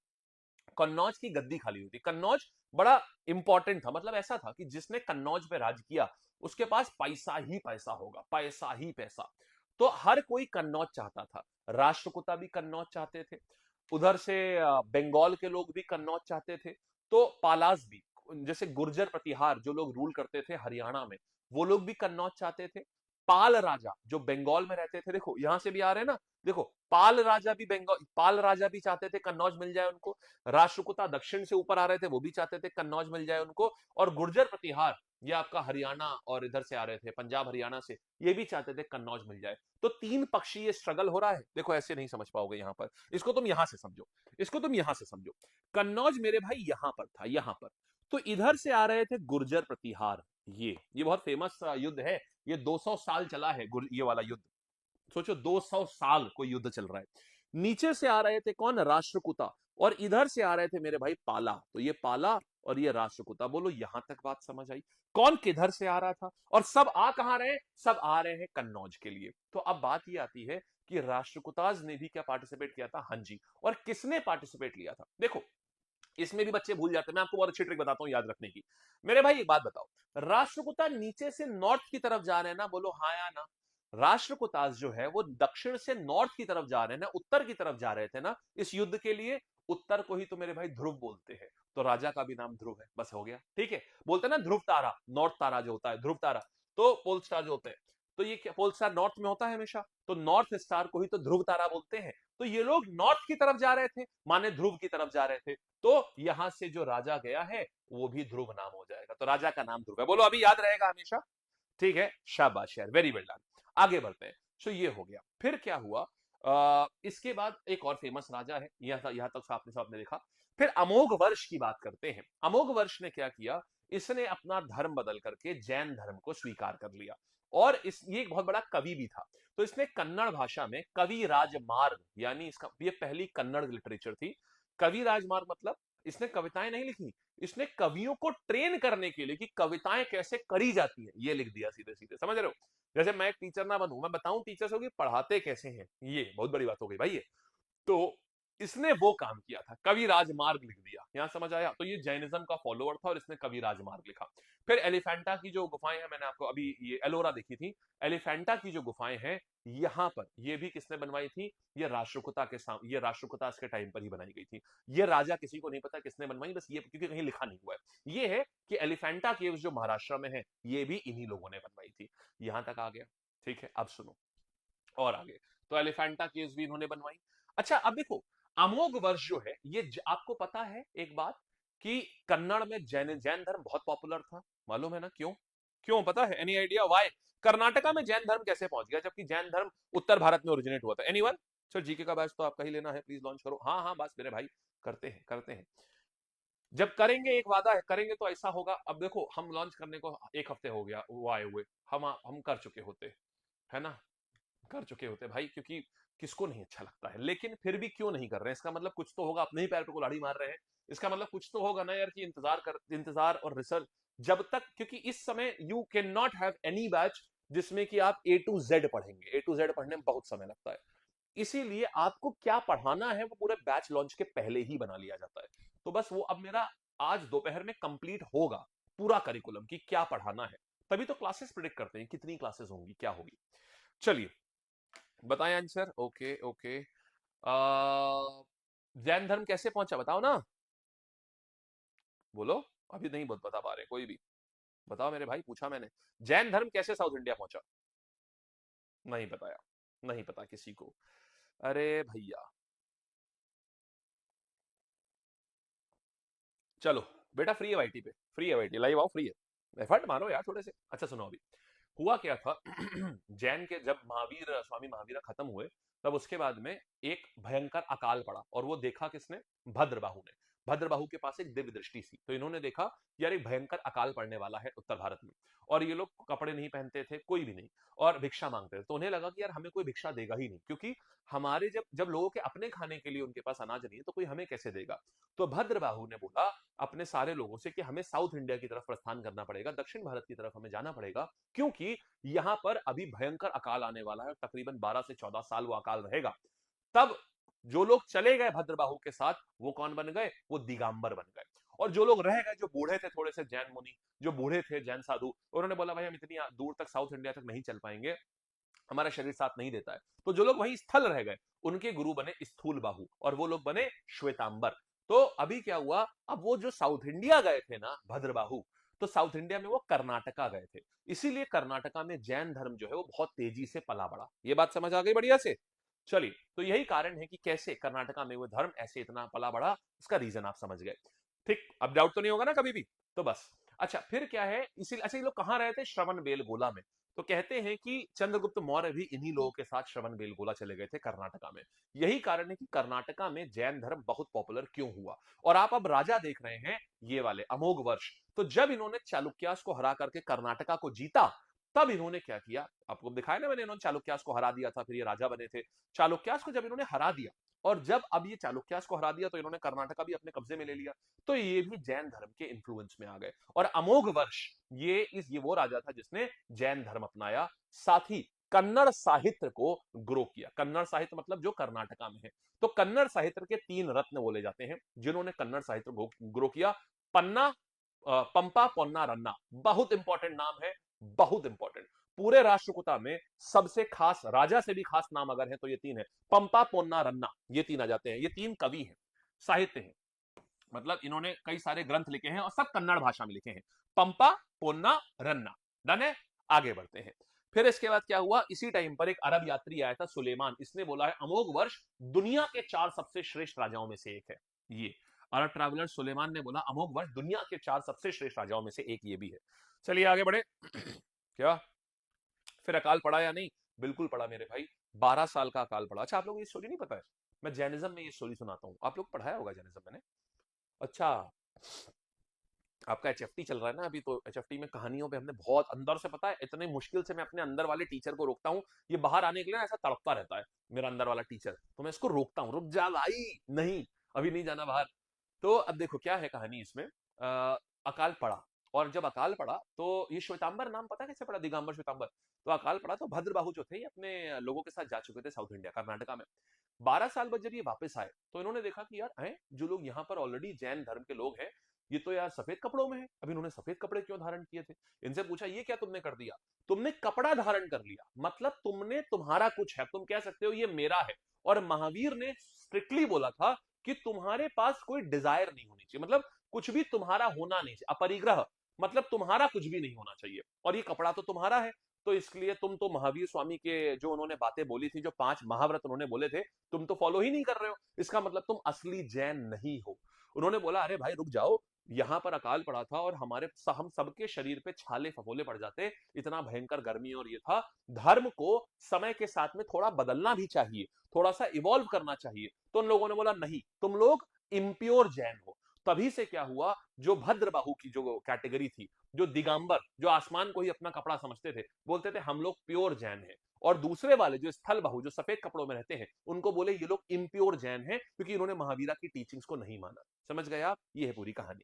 कन्नौज की गद्दी खाली हुई थी। कन्नौज बड़ा इंपॉर्टेंट था, मतलब ऐसा था कि जिसने कन्नौज पे राज किया उसके पास पैसा ही पैसा होगा, पैसा ही पैसा। तो हर कोई कन्नौज चाहता था। राष्ट्रकूटा भी कन्नौज चाहते थे, उधर से बंगाल के लोग भी कन्नौज चाहते थे, तो पालास भी, जैसे गुर्जर प्रतिहार जो लोग रूल करते थे हरियाणा में, वो लोग भी कन्नौज चाहते थे। पाल राजा जो बंगाल में रहते थे, देखो यहां से भी आ रहे हैं ना, देखो पाल राजा भी बंगाल, पाल राजा भी चाहते थे कन्नौज मिल जाए उनको, राष्ट्रकूटा दक्षिण से ऊपर आ रहे थे, वो भी चाहते थे कन्नौज मिल जाए उनको, और गुर्जर प्रतिहार ये आपका हरियाणा और इधर से आ रहे थे, पंजाब हरियाणा से, ये भी चाहते थे कन्नौज मिल जाए। तो तीन पक्षीय स्ट्रगल हो रहा है। देखो ऐसे नहीं समझ पाओगे यहां पर, इसको तुम यहां से समझो, इसको तुम यहां से समझो। कन्नौज मेरे भाई यहां पर था, यहां पर। तो इधर से आ रहे थे गुर्जर प्रतिहार, ये बहुत फेमस युद्ध है, ये 200 साल चला है ये वाला युद्ध। सोचो 200 साल कोई युद्ध चल रहा है। नीचे से आ रहे थे कौन, राष्ट्रकूटा, और इधर से आ रहे थे मेरे भाई पाला। तो ये पाला और ये राष्ट्रकूटा। बोलो यहां तक बात समझ आई, कौन किधर से आ रहा था, और सब आ कहां रहे हैं, सब आ रहे हैं कन्नौज के लिए। तो अब बात ये आती है कि राष्ट्रकूटाज ने भी क्या पार्टिसिपेट किया था, हाँ जी, और किसने पार्टिसिपेट लिया था। देखो इसमें भी बच्चे भूल जाते हैं, मैं आपको बहुत अच्छी ट्रिक बताता हूं याद रखने की। मेरे भाई एक बात बताओ, राष्ट्रकूटा नीचे से नॉर्थ की तरफ जा रहे हैं ना, बोलो हाँ या ना। राष्ट्रकूटास जो है वो दक्षिण से नॉर्थ की तरफ जा रहे हैं ना, उत्तर की तरफ जा रहे थे ना इस युद्ध के लिए। उत्तर को ही तो मेरे भाई ध्रुव बोलते हैं, तो राजा का भी नाम ध्रुव है, बस हो गया, ठीक है। बोलते हैं ना ध्रुव तारा, नॉर्थ तारा जो होता है ध्रुव तारा, तो पोल स्टार जो होते हैं, तो ये क्या पोल स्टार नॉर्थ में होता है हमेशा, तो नॉर्थ स्टार को ही तो ध्रुव तारा बोलते हैं। तो ये लोग नॉर्थ की तरफ जा रहे थे, माने ध्रुव की तरफ जा रहे थे, तो यहां से जो राजा गया है वो भी ध्रुव नाम हो जाएगा, तो राजा का नाम ध्रुव है। बोलो अभी याद रहेगा हमेशा, ठीक है, शाबाश यार, वेरी वेल डन। आगे बढ़ते हैं। सो ये हो गया, फिर क्या हुआ, इसके बाद एक और फेमस राजा है, यहां तक आपने देखा। फिर अमोघ वर्ष की बात करते हैं। अमोघ वर्ष ने क्या किया, इसने अपना धर्म बदल करके जैन धर्म को स्वीकार कर लिया, और ये एक बहुत बड़ा कवि भी था। तो इसने कन्नड़ भाषा में कवि राजमार्ग, यानी इसका ये पहली कन्नड़ लिटरेचर थी। कवि राजमार्ग मतलब इसने कविताएं नहीं लिखी, इसने कवियों को ट्रेन करने के लिए कि कविताएं कैसे करी जाती है, ये लिख दिया सीधे सीधे, समझ रहे हो। जैसे मैं एक टीचर ना बनूं, मैं बताऊं टीचर्स को कि पढ़ाते कैसे हैं, ये बहुत बड़ी बात हो गई भाई ये। तो इसने वो काम किया था, कवि राजमार्ग लिख दिया, यहां समझ आया। तो ये जैनिज्म का फॉलोअर था और इसने कवि राजमार्ग लिखा। फिर एलिफेंटा की जो गुफाएं हैं, मैंने आपको अभी ये एलोरा देखी थी, एलिफेंटा की जो गुफाएं हैं यहां पर, ये भी किसने बनवाई थी, ये राष्ट्रकूटा के साथ, ये राष्ट्रकूटा के टाइम पर ही बनाई गई थी। ये राजा किसी को नहीं पता किसने बनवाई, बस ये क्योंकि कहीं लिखा नहीं हुआ है। ये है कि एलिफेंटा केव्स जो महाराष्ट्र में है, ये भी इन्हीं लोगों ने बनवाई थी। यहां तक आ गया, ठीक है। अब सुनो और आगे, तो एलिफेंटा केव्स भी इन्होंने बनवाई। अच्छा अब देखो, अमोघ वर्ष जो है ये आपको पता है एक बात, कि कन्नड़ में जैन धर्म बहुत पॉपुलर था, मालूम है ना क्यों, क्यों पता है, एनी आइडिया व्हाई। कर्नाटका में जैन धर्म कैसे पहुंच गया, जबकि जैन धर्म उत्तर भारत में ओरिजिनेट हुआ था, एनीवन। सर जीके का बैच तो आपका ही लेना है, प्लीज लॉन्च करो। हाँ हाँ बस मेरे भाई, करते हैं करते हैं, जब करेंगे, एक वादा है, करेंगे तो ऐसा होगा। अब देखो हम लॉन्च करने को 1 हफ्ते हो गया वो आए हुए, हम कर चुके होते, है ना, कर चुके होते भाई, क्योंकि किसको नहीं अच्छा लगता है, लेकिन फिर भी क्यों नहीं कर रहे हैं, इसका मतलब कुछ तो होगा, अपने ही पैर पे कुल्हाड़ी मार रहे हैं, इसका मतलब कुछ तो होगा ना यार, कि इंतजार और रिसर्च जब तक, क्योंकि इस समय you can not have any batch जिसमें कि आप A to Z पढ़ेंगे, A to Z पढ़ने में बहुत समय लगता है, इसीलिए आपको क्या पढ़ाना है वो पूरे बैच लॉन्च के पहले ही बना लिया जाता है। तो बस वो अब मेरा आज दोपहर में कंप्लीट होगा पूरा करिकुलम कि क्या पढ़ाना है, तभी तो क्लासेस प्रिडिक्ट करते हैं कितनी क्लासेस होंगी, क्या होगी। चलिए बताएं आंसर, ओके ओके। जैन धर्म कैसे पहुंचा बताओ ना, बोलो, अभी नहीं बता पा रहे कोई भी, बताओ मेरे भाई, पूछा मैंने, जैन धर्म कैसे साउथ इंडिया पहुंचा, नहीं बताया, नहीं पता किसी को, अरे भैया। चलो बेटा, फ्री है वाईटी पे, फ्री है वाईटी, लाइव आओ, फ्री है, एफर्ट मारो यार थोड़े से। अच्छा सुनो अभी हुआ क्या था, जैन के जब स्वामी महावीर खत्म हुए, तब उसके बाद में एक भयंकर अकाल पड़ा, और वो देखा किसने, भद्रबाहु ने। भद्रबाहु के पास एक दिव्य दृष्टि थी, तो इन्होंने देखा यार एक भयंकर अकाल पड़ने वाला है उत्तर भारत में, और ये लोग कपड़े नहीं पहनते थे कोई भी नहीं, और भिक्षा मांगते थे। तो उन्हें लगा कि यार हमें कोई भिक्षा देगा ही नहीं, क्योंकि हमारे जब जब लोगों के अपने खाने के लिए उनके पास अनाज नहीं है, तो कोई हमें कैसे देगा। तो भद्रबाहु ने बोला अपने सारे लोगों से कि हमें साउथ इंडिया की तरफ प्रस्थान करना पड़ेगा, दक्षिण भारत की तरफ हमें जाना पड़ेगा, क्योंकि यहां पर अभी भयंकर अकाल आने वाला है, तकरीबन 12 से 14 साल वो अकाल रहेगा। तब जो लोग चले गए भद्रबाहु के साथ, वो कौन बन गए, वो दिगंबर बन गए। और जो लोग रह गए, जो बूढ़े थे थोड़े से जैन मुनि, जो बूढ़े थे जैन साधु, उन्होंने बोला भाई हम इतनी दूर तक साउथ इंडिया तक नहीं चल पाएंगे, हमारा शरीर साथ नहीं देता है। तो जो लोग वहीं स्थल रह गए, उनके गुरु बने स्थूल बाहु, और वो लोग बने श्वेतांबर। तो अभी क्या हुआ, अब वो जो साउथ इंडिया गए थे ना भद्रबाहु, तो साउथ इंडिया में वो कर्नाटका गए थे। इसीलिए कर्नाटका में जैन धर्म जो है वो बहुत तेजी से पला बढ़ा। ये बात समझ आ गई बढ़िया से? चलिए, तो यही कारण है कि कैसे कर्नाटका में वो धर्म ऐसे इतना पला बढ़ा, इसका रीजन आप समझ गए। ठीक, अब डाउट तो नहीं होगा ना कभी भी? तो बस। अच्छा, फिर क्या है, इसी अच्छा, ये लोग कहां रहे थे? श्रवण बेलगोला में। तो कहते हैं कि चंद्रगुप्त मौर्य भी इन्हीं लोगों के साथ श्रवण बेलगोला चले गए थे कर्नाटका में। यही कारण है कि कर्नाटका में जैन धर्म बहुत पॉपुलर क्यों हुआ। और आप अब राजा देख रहे हैं ये वाले अमोघ वर्ष। तो जब इन्होंने चालुक्यास को हरा करके कर्नाटका को जीता, तब इन्होंने क्या किया, आपको दिखाया ना मैंने, इन्होंने चालुक्यास को हरा दिया था, फिर ये राजा बने थे। चालुक्यास को जब इन्होंने हरा दिया, और जब अब ये चालुक्यास को हरा दिया, तो इन्होंने कर्नाटका भी अपने कब्जे में ले लिया। तो ये भी जैन धर्म के इन्फ्लुएंस में आ गए। और अमोघ वर्ष ये वो राजा था जिसने जैन धर्म अपनाया, साथ ही कन्नड़ साहित्य को ग्रो किया। कन्नड़ साहित्य मतलब जो कर्नाटका में है। तो कन्नड़ साहित्य के 3 रत्न बोले जाते हैं जिन्होंने कन्नड़ साहित्य को ग्रो किया। पन्ना, पंपा, पोन्ना, रन्ना। बहुत इंपॉर्टेंट नाम है, बहुत इंपॉर्टेंट। पूरे राष्ट्रकूटा में सबसे खास, राजा से भी खास नाम अगर है तो ये 3 है। पंपा, पोन्ना, रन्ना, ये 3 आ जाते हैं। ये 3 कवि हैं, साहित्य हैं, मतलब इन्होंने कई सारे ग्रंथ लिखे हैं और सब कन्नड़ भाषा में लिखे हैं। पंपा, पोन्ना, रन्ना। डन है? आगे बढ़ते हैं। फिर इसके बाद क्या हुआ, इसी टाइम पर एक अरब यात्री आया था, सुलेमान। इसने बोला है अमोघ वर्ष दुनिया के 4 सबसे श्रेष्ठ राजाओं में से एक है। ये अरब ट्रैवलर सुलेमान ने बोला अमोघ वर्ष दुनिया के 4 सबसे श्रेष्ठ राजाओं में से एक ये भी है। चलिए आगे बढ़े। क्या फिर अकाल पड़ा या नहीं? बिल्कुल पड़ा मेरे भाई। 12 साल का अकाल पड़ा। अच्छा, आप लोगों को ये स्टोरी नहीं पता है? मैं जैनिज्म में ये स्टोरी सुनाता हूँ, आप लोग पढ़ाया होगा जैनिज्म मैंने। अच्छा, आपका एचएफटी चल रहा है ना अभी, तो एचएफटी में कहानियों पे हमने बहुत अंदर से, पता है इतने मुश्किल से मैं अपने अंदर वाले टीचर को रोकता हूँ। ये बाहर आने के लिए ऐसा तड़पता रहता है मेरा अंदर वाला टीचर, तो मैं इसको रोकता हूँ, रुक जा भाई, नहीं अभी नहीं जाना बाहर। तो अब देखो क्या है कहानी इसमें। अकाल पड़ा, और जब अकाल पड़ा तो ये श्वेतांबर, नाम पता है कैसे पड़ा, दिगंबर श्वेतांबर। तो अकाल पड़ा तो भद्रबाहु जो थे ये अपने लोगों के साथ जा चुके थे साउथ इंडिया, कर्नाटका में। 12 साल बाद जब ये वापस आए तो इन्होंने देखा कि यार हैं जो लोग यहाँ पर ऑलरेडी जैन धर्म के लोग हैं, ये तो यार सफेद कपड़ों में है। अब इन्होंने सफेद कपड़े क्यों धारण किए थे? इनसे पूछा ये क्या तुमने कर दिया? तुमने कपड़ा धारण कर लिया, मतलब तुमने, तुम्हारा कुछ है, तुम कह सकते हो ये मेरा है। और महावीर ने स्ट्रिक्टली बोला था कि तुम्हारे पास कोई डिजायर नहीं होनी चाहिए, मतलब कुछ भी तुम्हारा होना नहीं चाहिए, अपरिग्रह, मतलब तुम्हारा कुछ भी नहीं होना चाहिए, और ये कपड़ा तो तुम्हारा है। तो इसलिए तुम तो महावीर स्वामी के जो उन्होंने बातें बोली थी, जो 5 महाव्रत उन्होंने बोले थे, तुम तो फॉलो ही नहीं कर रहे हो, इसका मतलब तुम असली जैन नहीं हो। उन्होंने बोला अरे भाई रुक जाओ, यहां पर अकाल पड़ा था और हम सबके शरीर पे छाले फफोले पड़ जाते, इतना भयंकर गर्मी और ये था। धर्म को समय के साथ में थोड़ा बदलना भी चाहिए, थोड़ा सा इवॉल्व करना चाहिए। तो उन लोगों ने बोला नहीं, तुम लोग इम्प्योर जैन हो। तभी से क्या हुआ, जो भद्रबाहु की जो कैटेगरी थी, जो दिगंबर, जो आसमान को ही अपना कपड़ा समझते थे, बोलते थे हम लोग प्योर जैन हैं। और दूसरे वाले जो स्थल बहु, जो सफेद कपड़ों में रहते हैं, उनको बोले ये लोग इम्प्योर जैन हैं, क्योंकि इन्होंने महावीरा की टीचिंग्स को नहीं माना। समझ गए आप? ये है पूरी कहानी।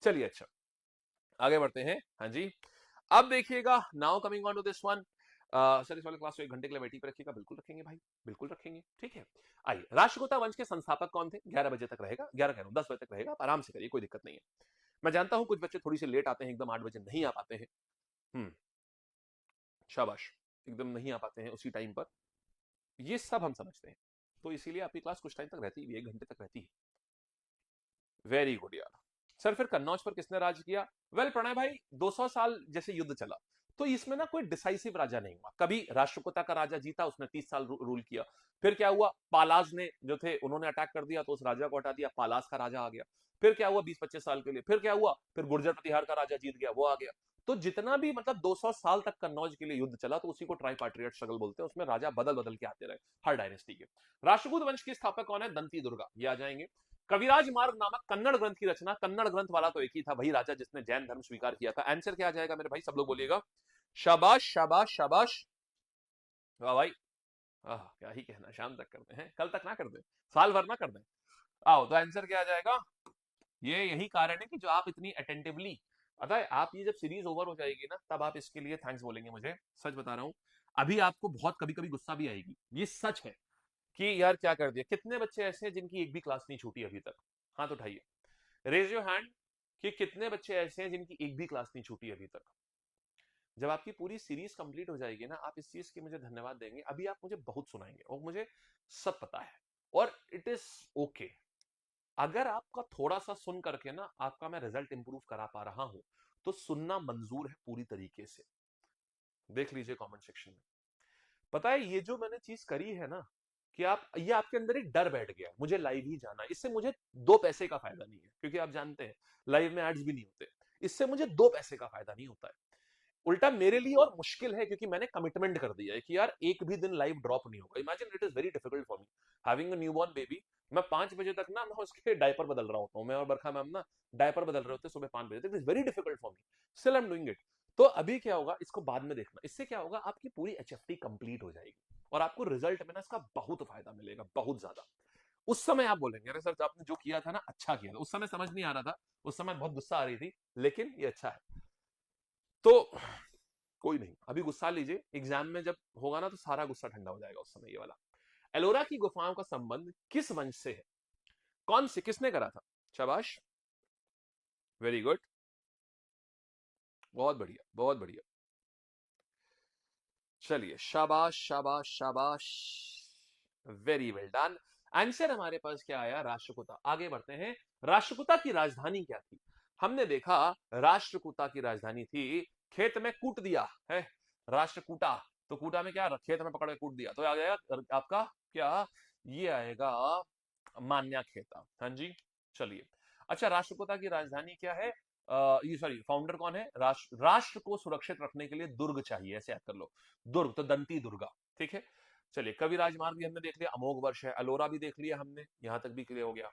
चलिए अच्छा, आगे बढ़ते हैं। हाँ जी, अब देखिएगा, now coming on to this one. Sir इस वाले क्लास को 1 घंटे के लिए वेटिंग पे रखिएगा, बिल्कुल रखेंगे भाई, बिल्कुल रखेंगे, ठीक है। आइए, राष्ट्रकूटा वंश के संस्थापक कौन थे? 11 बजे तक रहेगा, 11 कह रहा हूं, 10 बजे तक रहेगा, आप आराम से करिए, कोई दिक्कत नहीं है। मैं जानता हूं कुछ बच्चे थोड़ी सी लेट आते हैं, एकदम 8 बजे नहीं आ पाते हैं। शाबाश, एकदम नहीं आ पाते हैं उसी टाइम पर, ये सब हम समझते हैं। तो इसीलिए आपकी क्लास कुछ टाइम तक रहती है, 1 घंटे तक रहती है। वेरी गुड यार। सर फिर कन्नौज पर किसने राज किया? वेल प्रणय भाई, 200 साल जैसे युद्ध चला, तो इसमें ना कोई डिसाइसिव राजा नहीं हुआ। कभी राष्ट्रकूटा का राजा जीता, उसने 30 साल रूल किया। फिर क्या हुआ, पालाज ने जो थे उन्होंने अटैक कर दिया, तो उस राजा को हटा दिया, पालास का राजा आ गया। फिर क्या हुआ 20-25 साल के लिए, फिर क्या हुआ, फिर गुर्जर प्रतिहार का राजा जीत गया, वो आ गया। तो जितना भी मतलब 200 साल तक कन्नौज के लिए युद्ध चला, तो उसी को ट्राइपाट्रियट स्ट्रगल बोलते हैं। उसमें राजा बदल बदल के आते रहे हर डायनेस्टी के। राष्ट्रकूट वंश के स्थापक कौन है? दंती दुर्गा, ये आ जाएंगे। कविराज मार्ग नामक कन्नड़ ग्रंथ की रचना, कन्नड़ ग्रंथ वाला तो एक ही था, वही राजा जिसने जैन धर्म स्वीकार किया था। आंसर क्या आ जाएगा मेरे भाई, सब लोग बोलिएगा। शाबाश शाबाश शाबाश, वाह भाई। क्या ही कहना, शाम तक करते हैं, कल तक ना कर दे, साल भर ना कर दे। आओ, तो आंसर क्या आ जाएगा? ये यही कारण है कि जो आप इतनी अटेंटिवली, पता है आप ये जब सीरीज ओवर हो जाएगी ना, तब आप इसके लिए थैंक्स बोलेंगे मुझे, सच बता रहा हूं। अभी आपको बहुत कभी कभी गुस्सा भी आएगी, ये सच है, कि यार क्या कर दिया। कितने बच्चे ऐसे हैं जिनकी एक भी क्लास नहीं छूटी अभी तक? हाथ उठाइए, रेज योर हैंड, कि कितने बच्चे ऐसे हैं जिनकी एक भी क्लास नहीं छूटी अभी तक। जब आपकी पूरी सीरीज कंप्लीट हो जाएगी ना, आप इस चीज की मुझे धन्यवाद देंगे। अभी आप मुझे बहुत सुनाएंगे और मुझे सब पता है, और इट इज ओके। अगर आपका थोड़ा सा सुन करके ना आपका मैं रिजल्ट इंप्रूव करा पा रहा हूं, तो सुनना मंजूर है पूरी तरीके से। देख लीजिए कमेंट सेक्शन में। पता है ये जो मैंने चीज करी है ना, कि आप ये आपके अंदर एक डर बैठ गया, मुझे लाइव ही जाना, इससे मुझे 2 पैसे का फायदा नहीं है, क्योंकि आप जानते हैं लाइव में एड्स भी नहीं होते, इससे मुझे 2 पैसे का फायदा नहीं होता है। उल्टा मेरे लिए और मुश्किल है, क्योंकि मैंने कमिटमेंट कर दिया है कि यार एक भी दिन लाइव ड्रॉप नहीं होगा। Imagine it is very difficult for me having a newborn baby. मैं 5 बजे तक ना मैं उसके डायपर बदल रहा होता हूँ, मैं और बरखा मैम ना डायपर बदल रहे होते हैं सुबह 5 बजे तक। It is very difficult for me, still I am doing it. तो अभी क्या होगा, इसको बाद में देखना। इससे क्या होगा, आपकी पूरी एचएफटी कंप्लीट हो जाएगी और आपको रिजल्ट में ना इसका बहुत फायदा मिलेगा, बहुत ज्यादा। उस समय आप बोलेंगे अरे सर आपने जो किया था ना अच्छा किया था, उस समय समझ नहीं आ रहा था, उस समय बहुत गुस्सा आ रही थी, लेकिन ये अच्छा है। तो कोई नहीं, अभी गुस्सा लीजिए, एग्जाम में जब होगा ना तो सारा गुस्सा ठंडा हो जाएगा उस समय। ये वाला एलोरा की गुफाओं का संबंध किस वंश से है? कौन से, किसने करा था? शाबाश, वेरी गुड, बहुत बढ़िया बहुत बढ़िया। चलिए शाबाश शाबाश शाबाश, वेरी वेल डन। आंसर हमारे पास क्या आया? राष्ट्रकूटा। आगे बढ़ते हैं। राष्ट्रकूटा की राजधानी क्या थी? हमने देखा राष्ट्रकूटा की राजधानी थी, खेत में कूट दिया है राष्ट्रकूटा, तो कूटा में क्या, खेत में पकड़ के कूट दिया, तो आ जाएगा आपका क्या, ये आएगा मान्या खेता। हाँ जी, चलिए। अच्छा, राष्ट्रकूटा की राजधानी क्या है? ये सॉरी, फाउंडर कौन है? राष्ट्र को सुरक्षित रखने के लिए दुर्ग चाहिए, ऐसे याद कर लो। दुर्ग तो दंती दुर्गा, ठीक है। चलिए, कवि राजमार्ग भी हमने देख लिया, अमोघ वर्ष है। एलोरा भी देख लिया हमने, यहां तक भी क्लियर हो गया,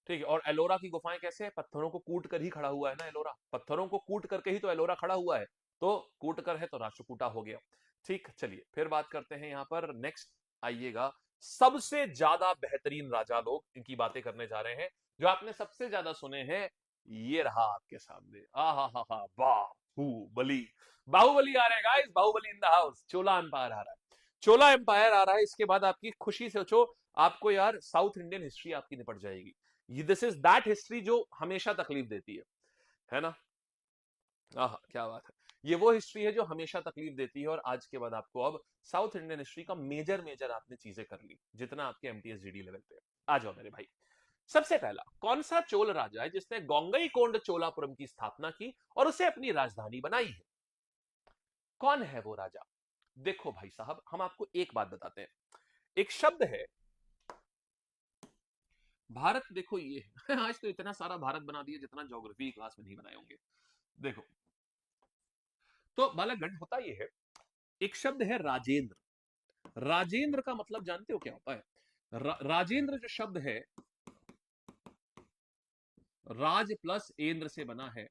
ठीक है। और एलोरा की गुफाएं कैसे है? पत्थरों को कूट कर ही खड़ा हुआ है ना एलोरा, पत्थरों को कूट करके ही तो एलोरा खड़ा हुआ है, तो कूट कर है तो राष्ट्रकूटा हो गया। ठीक, चलिए फिर बात करते हैं यहाँ पर। नेक्स्ट आइएगा, सबसे ज्यादा बेहतरीन राजा लोग, इनकी बातें करने जा रहे हैं, जो आपने सबसे ज्यादा सुने हैं। ये रहा आपके सामने, आ हा, बाहुबली। बाहुबली आ रहा है guys, Baahubali in the house. Chola empire आ रहा है, चोला एम्पायर आ रहा है। इसके बाद आपकी खुशी से सोचो, आपको यार साउथ इंडियन हिस्ट्री आपकी निपट जाएगी। दिस इज दैट हिस्ट्री जो हमेशा तकलीफ देती है ना? आह क्या बात है। ये वो हिस्ट्री है जो हमेशा तकलीफ देती है, और आज के बाद आपको अब साउथ इंडियन हिस्ट्री का मेजर मेजर आपने चीजें कर ली, जितना आपके एमटीएस जीडी लेवल पे। आ जाओ मेरे भाई। सबसे पहला, कौन सा चोल राजा है जिसने गोंगईकोंड चोलापुरम की स्थापना की और उसे अपनी राजधानी बनाई है? कौन है वो राजा? देखो भाई साहब, हम आपको एक बात बताते हैं। एक शब्द है भारत, देखो ये है आज तो इतना सारा भारत बना दिया जितना ज्योग्राफी क्लास में नहीं बनाए होंगे। देखो, तो बालागढ़ होता ये है, एक शब्द है राजेंद्र। राजेंद्र का मतलब जानते हो क्या होता है? राजेंद्र जो शब्द है, राज प्लस एंद्र से बना है,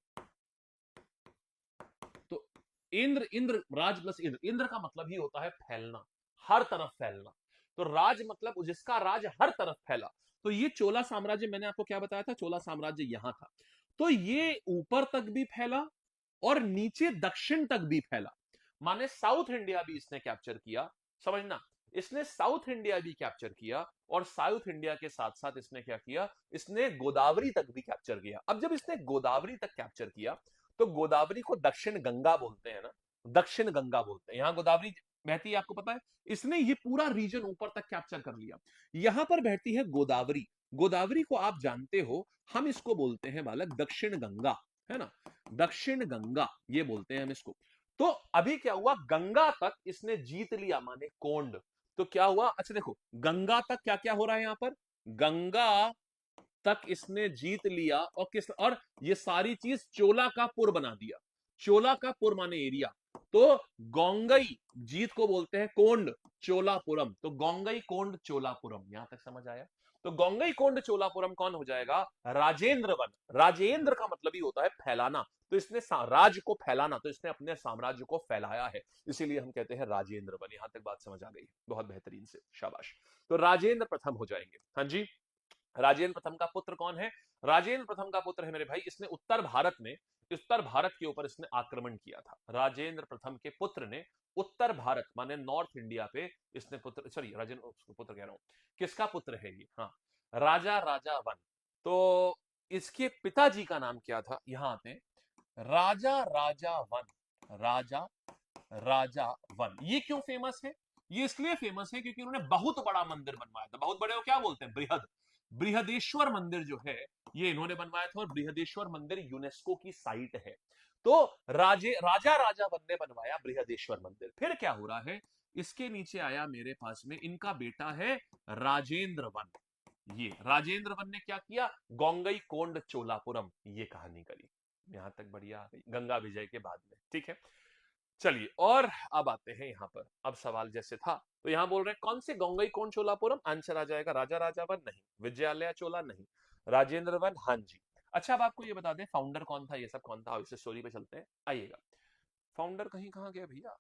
तो इंद्र, इंद्र राज प्लस इंद्र, इंद्र का मतलब ही होता है फैलना, हर तरफ फैलना। तो राज मतलब जिसका राज हर तरफ फैला। तो ये चोला साम्राज्य, मैंने आपको क्या बताया था, चोला साम्राज्य यहां था, तो ये ऊपर तक भी फैला और नीचे दक्षिण तक भी फैला, माने साउथ इंडिया भी इसने कैप्चर किया। समझना, इसने साउथ इंडिया भी कैप्चर किया, और साउथ इंडिया के साथ साथ इसने क्या किया, इसने गोदावरी तक भी कैप्चर किया। अब जब इसने गोदावरी तक कैप्चर किया, तो गोदावरी को दक्षिण गंगा बोलते हैं ना, दक्षिण गंगा बोलते हैं, यहां गोदावरी बहती है, आपको पता है। इसने ये पूरा रीजन ऊपर तक कैप्चर कर लिया। यहां पर बहती है गोदावरी, गोदावरी को आप जानते हो, हम इसको बोलते हैं बालक दक्षिण गंगा, है ना, दक्षिण गंगा ये बोलते हैं हम इसको। तो अभी क्या हुआ, गंगा तक इसने जीत लिया, माने कोंड। तो क्या हुआ, अच्छा देखो, गंगा तक क्या क्या हो रहा है यहां पर, गंगा तक इसने जीत लिया, और किस, और ये सारी चीज चोला का पुर बना दिया। चोला का पुर माने एरिया, तो गोंगई जीत को बोलते हैं कोंड चोलापुरम, तो गोंगई कोंड चोलापुरम, यहां तक समझ आया? तो गोंगई कोंड चोलापुरम कौन हो जाएगा? राजेंद्र वन। राजेंद्र का मतलब ही होता है फैलाना, तो इसने राज्य को फैलाना, तो इसने अपने साम्राज्य को फैलाया है, इसीलिए हम कहते हैं राजेंद्र वन। यहां तक बात समझ आ गई, बहुत बेहतरीन से, शाबाश। तो राजेंद्र प्रथम हो जाएंगे। हाँ जी, राजेंद्र प्रथम का पुत्र कौन है? राजेंद्र प्रथम का पुत्र है मेरे भाई, इसने उत्तर भारत के ऊपर इसने आक्रमण किया था। राजेंद्र प्रथम के पुत्र ने उत्तर भारत माने नॉर्थ इंडिया पे इसने पुत्र, सॉरी राजेंद्र पुत्र कह रहा हूं, किसका पुत्र है ये? हाँ, राजा राजा वन। तो इसके पिताजी का नाम क्या था? यहां आते हैं, राजा राजा वन, राजा राजा वन। ये क्यों फेमस है? ये इसलिए फेमस है क्योंकि उन्होंने बहुत बड़ा मंदिर बनवाया था। बहुत बड़े को क्या बोलते हैं? बृहद। बृहदेश्वर मंदिर जो है ये इन्होंने बनवाया था, और बृहदेश्वर मंदिर यूनेस्को की साइट है। तो राजा राजावन ने बनवाया बृहदेश्वर मंदिर। फिर क्या हो रहा है, इसके नीचे आया मेरे पास में इनका बेटा है राजेंद्र वन। ये राजेंद्र वन ने क्या किया, गोंगई कोंड चोलापुरम ये कहानी करी। यहां तक बढ़िया आ गई गंगा विजय के बाद में, ठीक है। चलिए, और अब आते हैं यहां पर। अब सवाल जैसे था, तो यहां बोल रहे हैं कौन से गोंगई कोंड चोलापुरम, आंसर आ जाएगा राजा राजावन नहीं, विजयालय चोला नहीं, राजेंद्र वन हाँ जी। अच्छा, अब आपको ये बता दें फाउंडर कौन था, ये सब कौन था, इस स्टोरी पे चलते हैं, आइएगा। फाउंडर कहीं कहाँ गया भैया,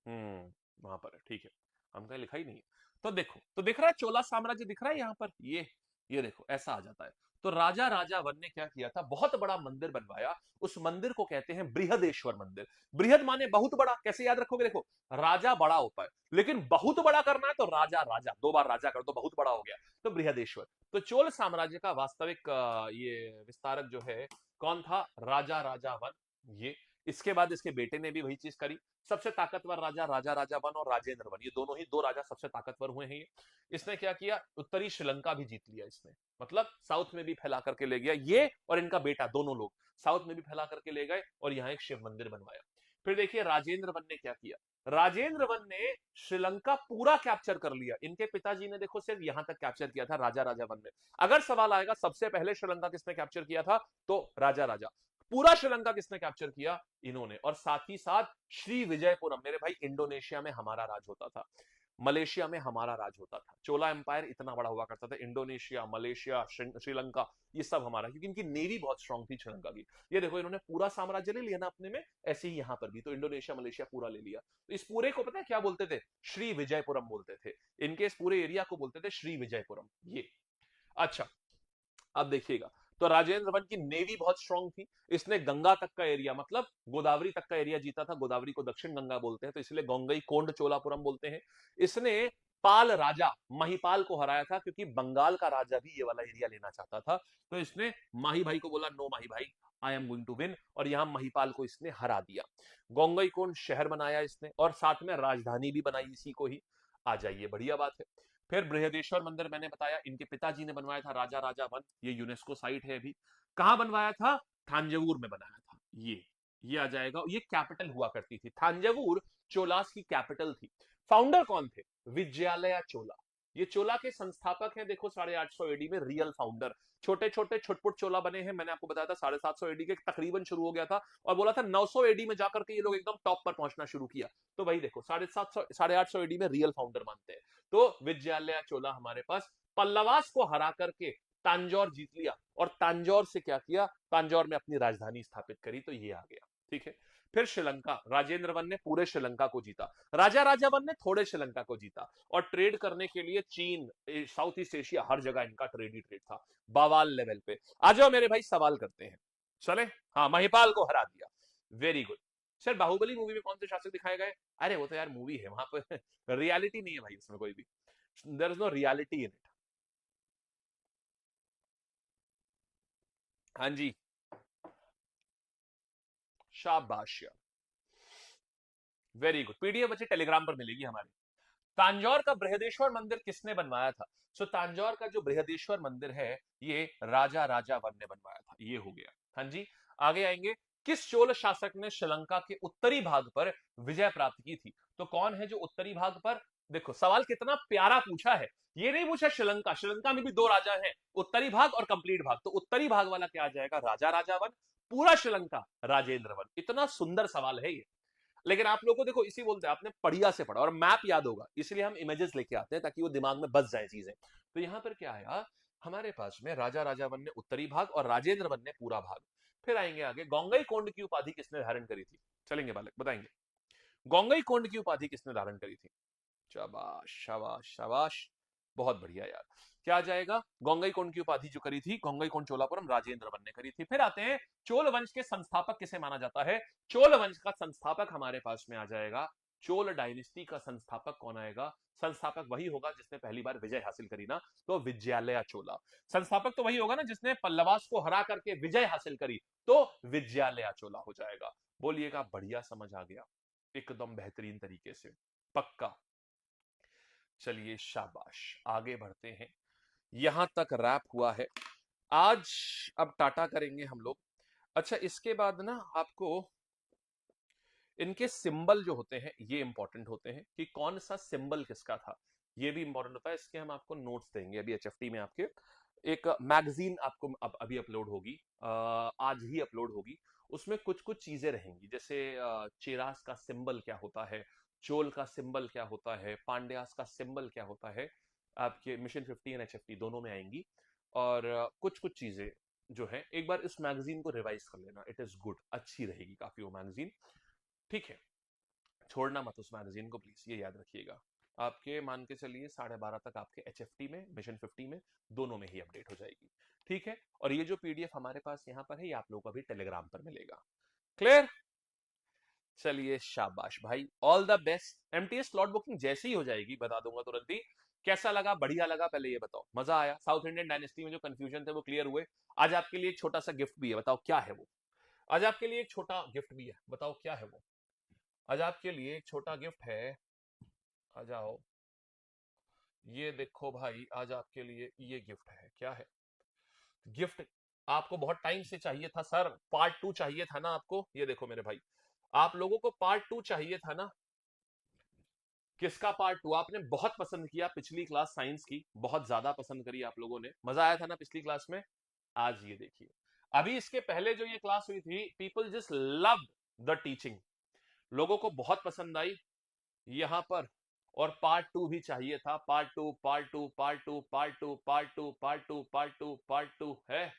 वहां पर है, ठीक है, हम कहीं लिखा ही नहीं है। तो देखो, तो दिख रहा है चोला साम्राज्य दिख रहा है यहाँ पर, ये देखो ऐसा आ जाता है। तो राजा राजावन ने क्या किया था, बहुत बड़ा मंदिर बनवाया। उस मंदिर को कहते हैं बृहदेश्वर मंदिर। बृहद माने बहुत बड़ा, कैसे याद रखोगे, देखो राजा बड़ा होता है, लेकिन बहुत बड़ा करना है तो राजा राजा, दो बार राजा कर दो बहुत बड़ा हो गया, तो बृहदेश्वर। तो चोल साम्राज्य का वास्तविक ये विस्तारक जो है कौन था, राजा राजावन। ये इसके बाद इसके बेटे ने भी वही चीज करी। सबसे ताकतवर राजा राजा राजावन और राजेंद्र वन, ये दोनों ही दो राजा सबसे ताकतवर हुए हैं। इसने क्या किया, उत्तरी श्रीलंका भी जीत लिया इसने, मतलब साउथ में भी फैला करके ले गया ये, और इनका बेटा दोनों लोग साउथ में भी फैला करके ले गए और यहाँ एक शिव मंदिर बनवाया। फिर देखिए राजेंद्र वन ने क्या किया, राजेंद्र वन ने श्रीलंका पूरा कैप्चर कर लिया। इनके पिताजी ने देखो सिर्फ यहां तक कैप्चर किया था राजा राजा वन में। अगर सवाल आएगा सबसे पहले श्रीलंका किसने कैप्चर किया था, तो राजा राजा। पूरा श्रीलंका किसने कैप्चर किया, इन्होंने। और साथ ही साथ श्री विजयपुरम, मेरे भाई इंडोनेशिया में हमारा राज होता था, मलेशिया में हमारा राज होता था। चोला एम्पायर इतना बड़ा हुआ करता था, इंडोनेशिया मलेशिया श्रीलंका ये सब हमारा, क्योंकि इनकी नेवी बहुत स्ट्रांग थी श्रीलंका की। ये देखो इन्होंने पूरा साम्राज्य ले लिया ना अपने में, ऐसे ही यहां पर भी तो इंडोनेशिया मलेशिया पूरा ले लिया। तो इस पूरे को पता है क्या बोलते थे, श्री विजयपुरम बोलते थे। इनके इस पूरे एरिया को बोलते थे श्री विजयपुरम ये। अच्छा, अब देखिएगा, तो राजेंद्र वन की नेवी बहुत स्ट्रांग थी। इसने गंगा तक का एरिया, मतलब गोदावरी तक का एरिया जीता था। गोदावरी को दक्षिण गंगा बोलते हैं, तो इसलिए गोंगई कोंड चोलापुरम बोलते हैं। इसने पाल राजा महिपाल को हराया था, क्योंकि बंगाल का राजा भी ये वाला एरिया लेना चाहता था। तो इसने माही भाई को बोला, नो माही भाई, I am going to win, और यहां महिपाल को इसने हरा दिया। गोंगई कोंड शहर बनाया इसने, और साथ में राजधानी भी बनाई इसी को ही। आ जाइए, बढ़िया बात है। फिर बृहदेश्वर मंदिर मैंने बताया इनके पिताजी ने बनवाया था, राजा राजा वन। ये यूनेस्को साइट है अभी। कहां बनवाया था, थांजावुर में बनाया था। ये आ जाएगा। ये कैपिटल हुआ करती थी थांजावुर, चोलास की कैपिटल थी। फाउंडर कौन थे, विजयालया चोला। ये चोला के संस्थापक हैं। देखो 850 एडी में रियल फाउंडर। छोटे छोटे छुटपुट चोला बने हैं, मैंने आपको बताया था 750 एडी के तकरीबन शुरू हो गया था, और बोला था 900 एडी में जाकर के ये लोग एकदम टॉप पर पहुंचना शुरू किया। तो भाई देखो 750 850 एडी में रियल फाउंडर मानते हैं। तो विजयालय चोला हमारे पास पल्लवास को हरा करके तांजौर जीत लिया, और तांजौर से क्या किया, तांजौर में अपनी राजधानी स्थापित करी। तो ये आ गया, ठीक है। फिर श्रीलंका, राजेंद्र वन ने पूरे श्रीलंका को जीता, राजा राजावन ने थोड़े श्रीलंका को जीता। और ट्रेड करने के लिए चीन, साउथ ईस्ट एशिया, हर जगह इनका ट्रेड ही ट्रेड था, बवाल लेवल पे। आ जाओ मेरे भाई, सवाल करते हैं, चले। हाँ, महिपाल को हरा दिया, very good. Sir Baahubali movie में कौन से शासक दिखाए गए, अरे वो तो यार मूवी है, वहां पर रियलिटी नहीं है भाई उसमें कोई भी, there is no reality in it. हाँ जी, शाबाश, वेरी गुड। पीडीएफ बच्चे टेलीग्राम पर मिलेगी हमारे। तांजौर का बृहदेश्वर मंदिर किसने बनवाया था, सो तांजौर का जो बृहदेश्वर मंदिर है ये राजा राजावन ने बनवाया था। ये हो गया, हाँ जी। आगे आएंगे, किस चोल शासक ने श्रीलंका के उत्तरी भाग पर विजय प्राप्त की थी, तो कौन है जो उत्तरी भाग पर, देखो सवाल कितना प्यारा पूछा है। ये नहीं पूछा श्रीलंका, श्रीलंका में भी दो राजा हैं, उत्तरी भाग और कंप्लीट भाग। तो उत्तरी भाग वाला क्या आ जाएगा, राजा राजावन। पूरा श्रीलंका राजेंद्र वन। इतना सुंदर सवाल है ये। लेकिन आप लोगों को देखो, इसी बोलते हैं आपने बढ़िया से पढ़ा और मैप याद होगा, इसलिए हम इमेजेस लेके आते हैं ताकि वो दिमाग में बस जाए चीजें। तो यहां पर क्या आया हमारे पास में, राजा राजावन ने उत्तरी भाग और राजेंद्र वन ने पूरा भाग। फिर आएंगे आगे, गोंगई कोंड की उपाधि किसने धारण करी थी, चलेंगे बालक बताएंगे। गोंगई कोंड की उपाधि किसने धारण करी थी, शाबाश शाबाश शाबाश, बहुत बढ़िया यार। क्या आ जाएगा, गोंगई कोंड की उपाधि जो करी थी, गोंगई कोंड चोलापुरम राजेंद्र वन ने करी थी। फिर आते हैं, चोल वंश के संस्थापक किसे माना जाता है, चोल वंश का संस्थापक हमारे पास में आ जाएगा, चोल डायनेस्टी का संस्थापक कौन आएगा, संस्थापक वही होगा जिसने पहली बार विजय हासिल करी ना, तो विजयालय चोला। संस्थापक तो वही होगा ना जिसने पल्लवास को हरा करके विजय हासिल करी, तो विजयालय चोला हो जाएगा। बोलिएगा बढ़िया समझ आ गया, एकदम बेहतरीन तरीके से, पक्का। चलिए शाबाश, आगे बढ़ते हैं। यहां तक रैप हुआ है आज। अब टाटा करेंगे हम लोग। अच्छा, इसके बाद ना आपको इनके सिंबल जो होते हैं ये इंपॉर्टेंट होते हैं कि कौन सा सिंबल किसका था, ये भी इंपॉर्टेंट होता है। इसके हम आपको नोट्स देंगे अभी एचएफटी में। आपके एक मैगजीन आपको अभी अपलोड होगी, आज ही अपलोड होगी। उसमें कुछ कुछ चीजें रहेंगी, जैसे चेरास का सिंबल क्या होता है, चोल का सिंबल क्या होता है, पांड्यास का सिंबल क्या होता है, आपके मिशन 50 एंड एचएफटी दोनों में आएंगी। और कुछ कुछ चीजें जो है एक बार इस मैगजीन को रिवाइज कर लेना, इट इज गुड, अच्छी रहेगी काफी वो मैगजीन। ठीक है, छोड़ना मत उस मैगजीन को प्लीज, ये याद रखिएगा। आपके मान के चलिए 12:30 तक आपके एचएफटी में, मिशन 50 में, दोनों में ही अपडेट हो जाएगी। ठीक है, और ये जो पीडीएफ हमारे पास यहाँ पर है, ये आप लोगों को अभी टेलीग्राम पर मिलेगा। क्लियर? चलिए शाबाश भाई, all the best. MTS slot booking जैसे ही हो जाएगी बता दूंगा तुरंत ही। कैसा लगा, बढ़िया लगा, पहले ये बताओ, मजा आया? साउथ इंडियन डायनेस्टी में जो कंफ्यूजन थे वो क्लियर हुए? आज आपके लिए एक छोटा सा गिफ्ट भी है, बताओ क्या है वो? आज आपके लिए एक छोटा गिफ्ट भी है, बताओ क्या है वो? आज आपके लिए एक छोटा गिफ्ट है, आ जाओ। ये देखो भाई, आज आपके लिए ये गिफ्ट है। क्या है गिफ्ट? आपको बहुत टाइम से चाहिए था सर, पार्ट 2 चाहिए था ना आपको। ये देखो मेरे भाई, आप लोगों को पार्ट 2 चाहिए था ना। किसका पार्ट 2? आपने बहुत पसंद किया पिछली क्लास साइंस की, बहुत ज्यादा पसंद करी आप लोगों ने, मजा आया था ना पिछली क्लास में। आज ये देखिए, अभी इसके पहले जो ये क्लास हुई थी, people just love the teaching, लोगों को बहुत पसंद आई यहां पर। और पार्ट 2 भी चाहिए था, part 2, part 2, part 2, part 2, part 2, part 2, part 2, part 2 है,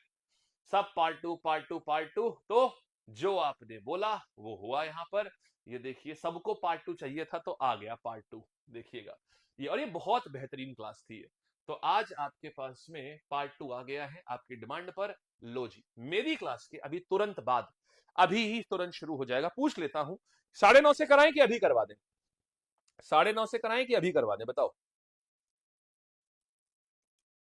सब पार्ट 2, पार्ट 2, पार्ट 2। तो जो आपने बोला वो हुआ यहां पर। ये देखिए, सबको पार्ट 2 चाहिए था तो आ गया पार्ट 2, देखिएगा ये। और ये बहुत बेहतरीन क्लास थी ये। तो आज आपके पास में पार्ट 2 आ गया है आपकी डिमांड पर। लो जी, मेरी क्लास के अभी तुरंत बाद, अभी ही तुरंत शुरू हो जाएगा। पूछ लेता हूं, 9:30 से कराएं कि अभी करवा दें? 9:30 से कराएं कि अभी करवा दें, बताओ?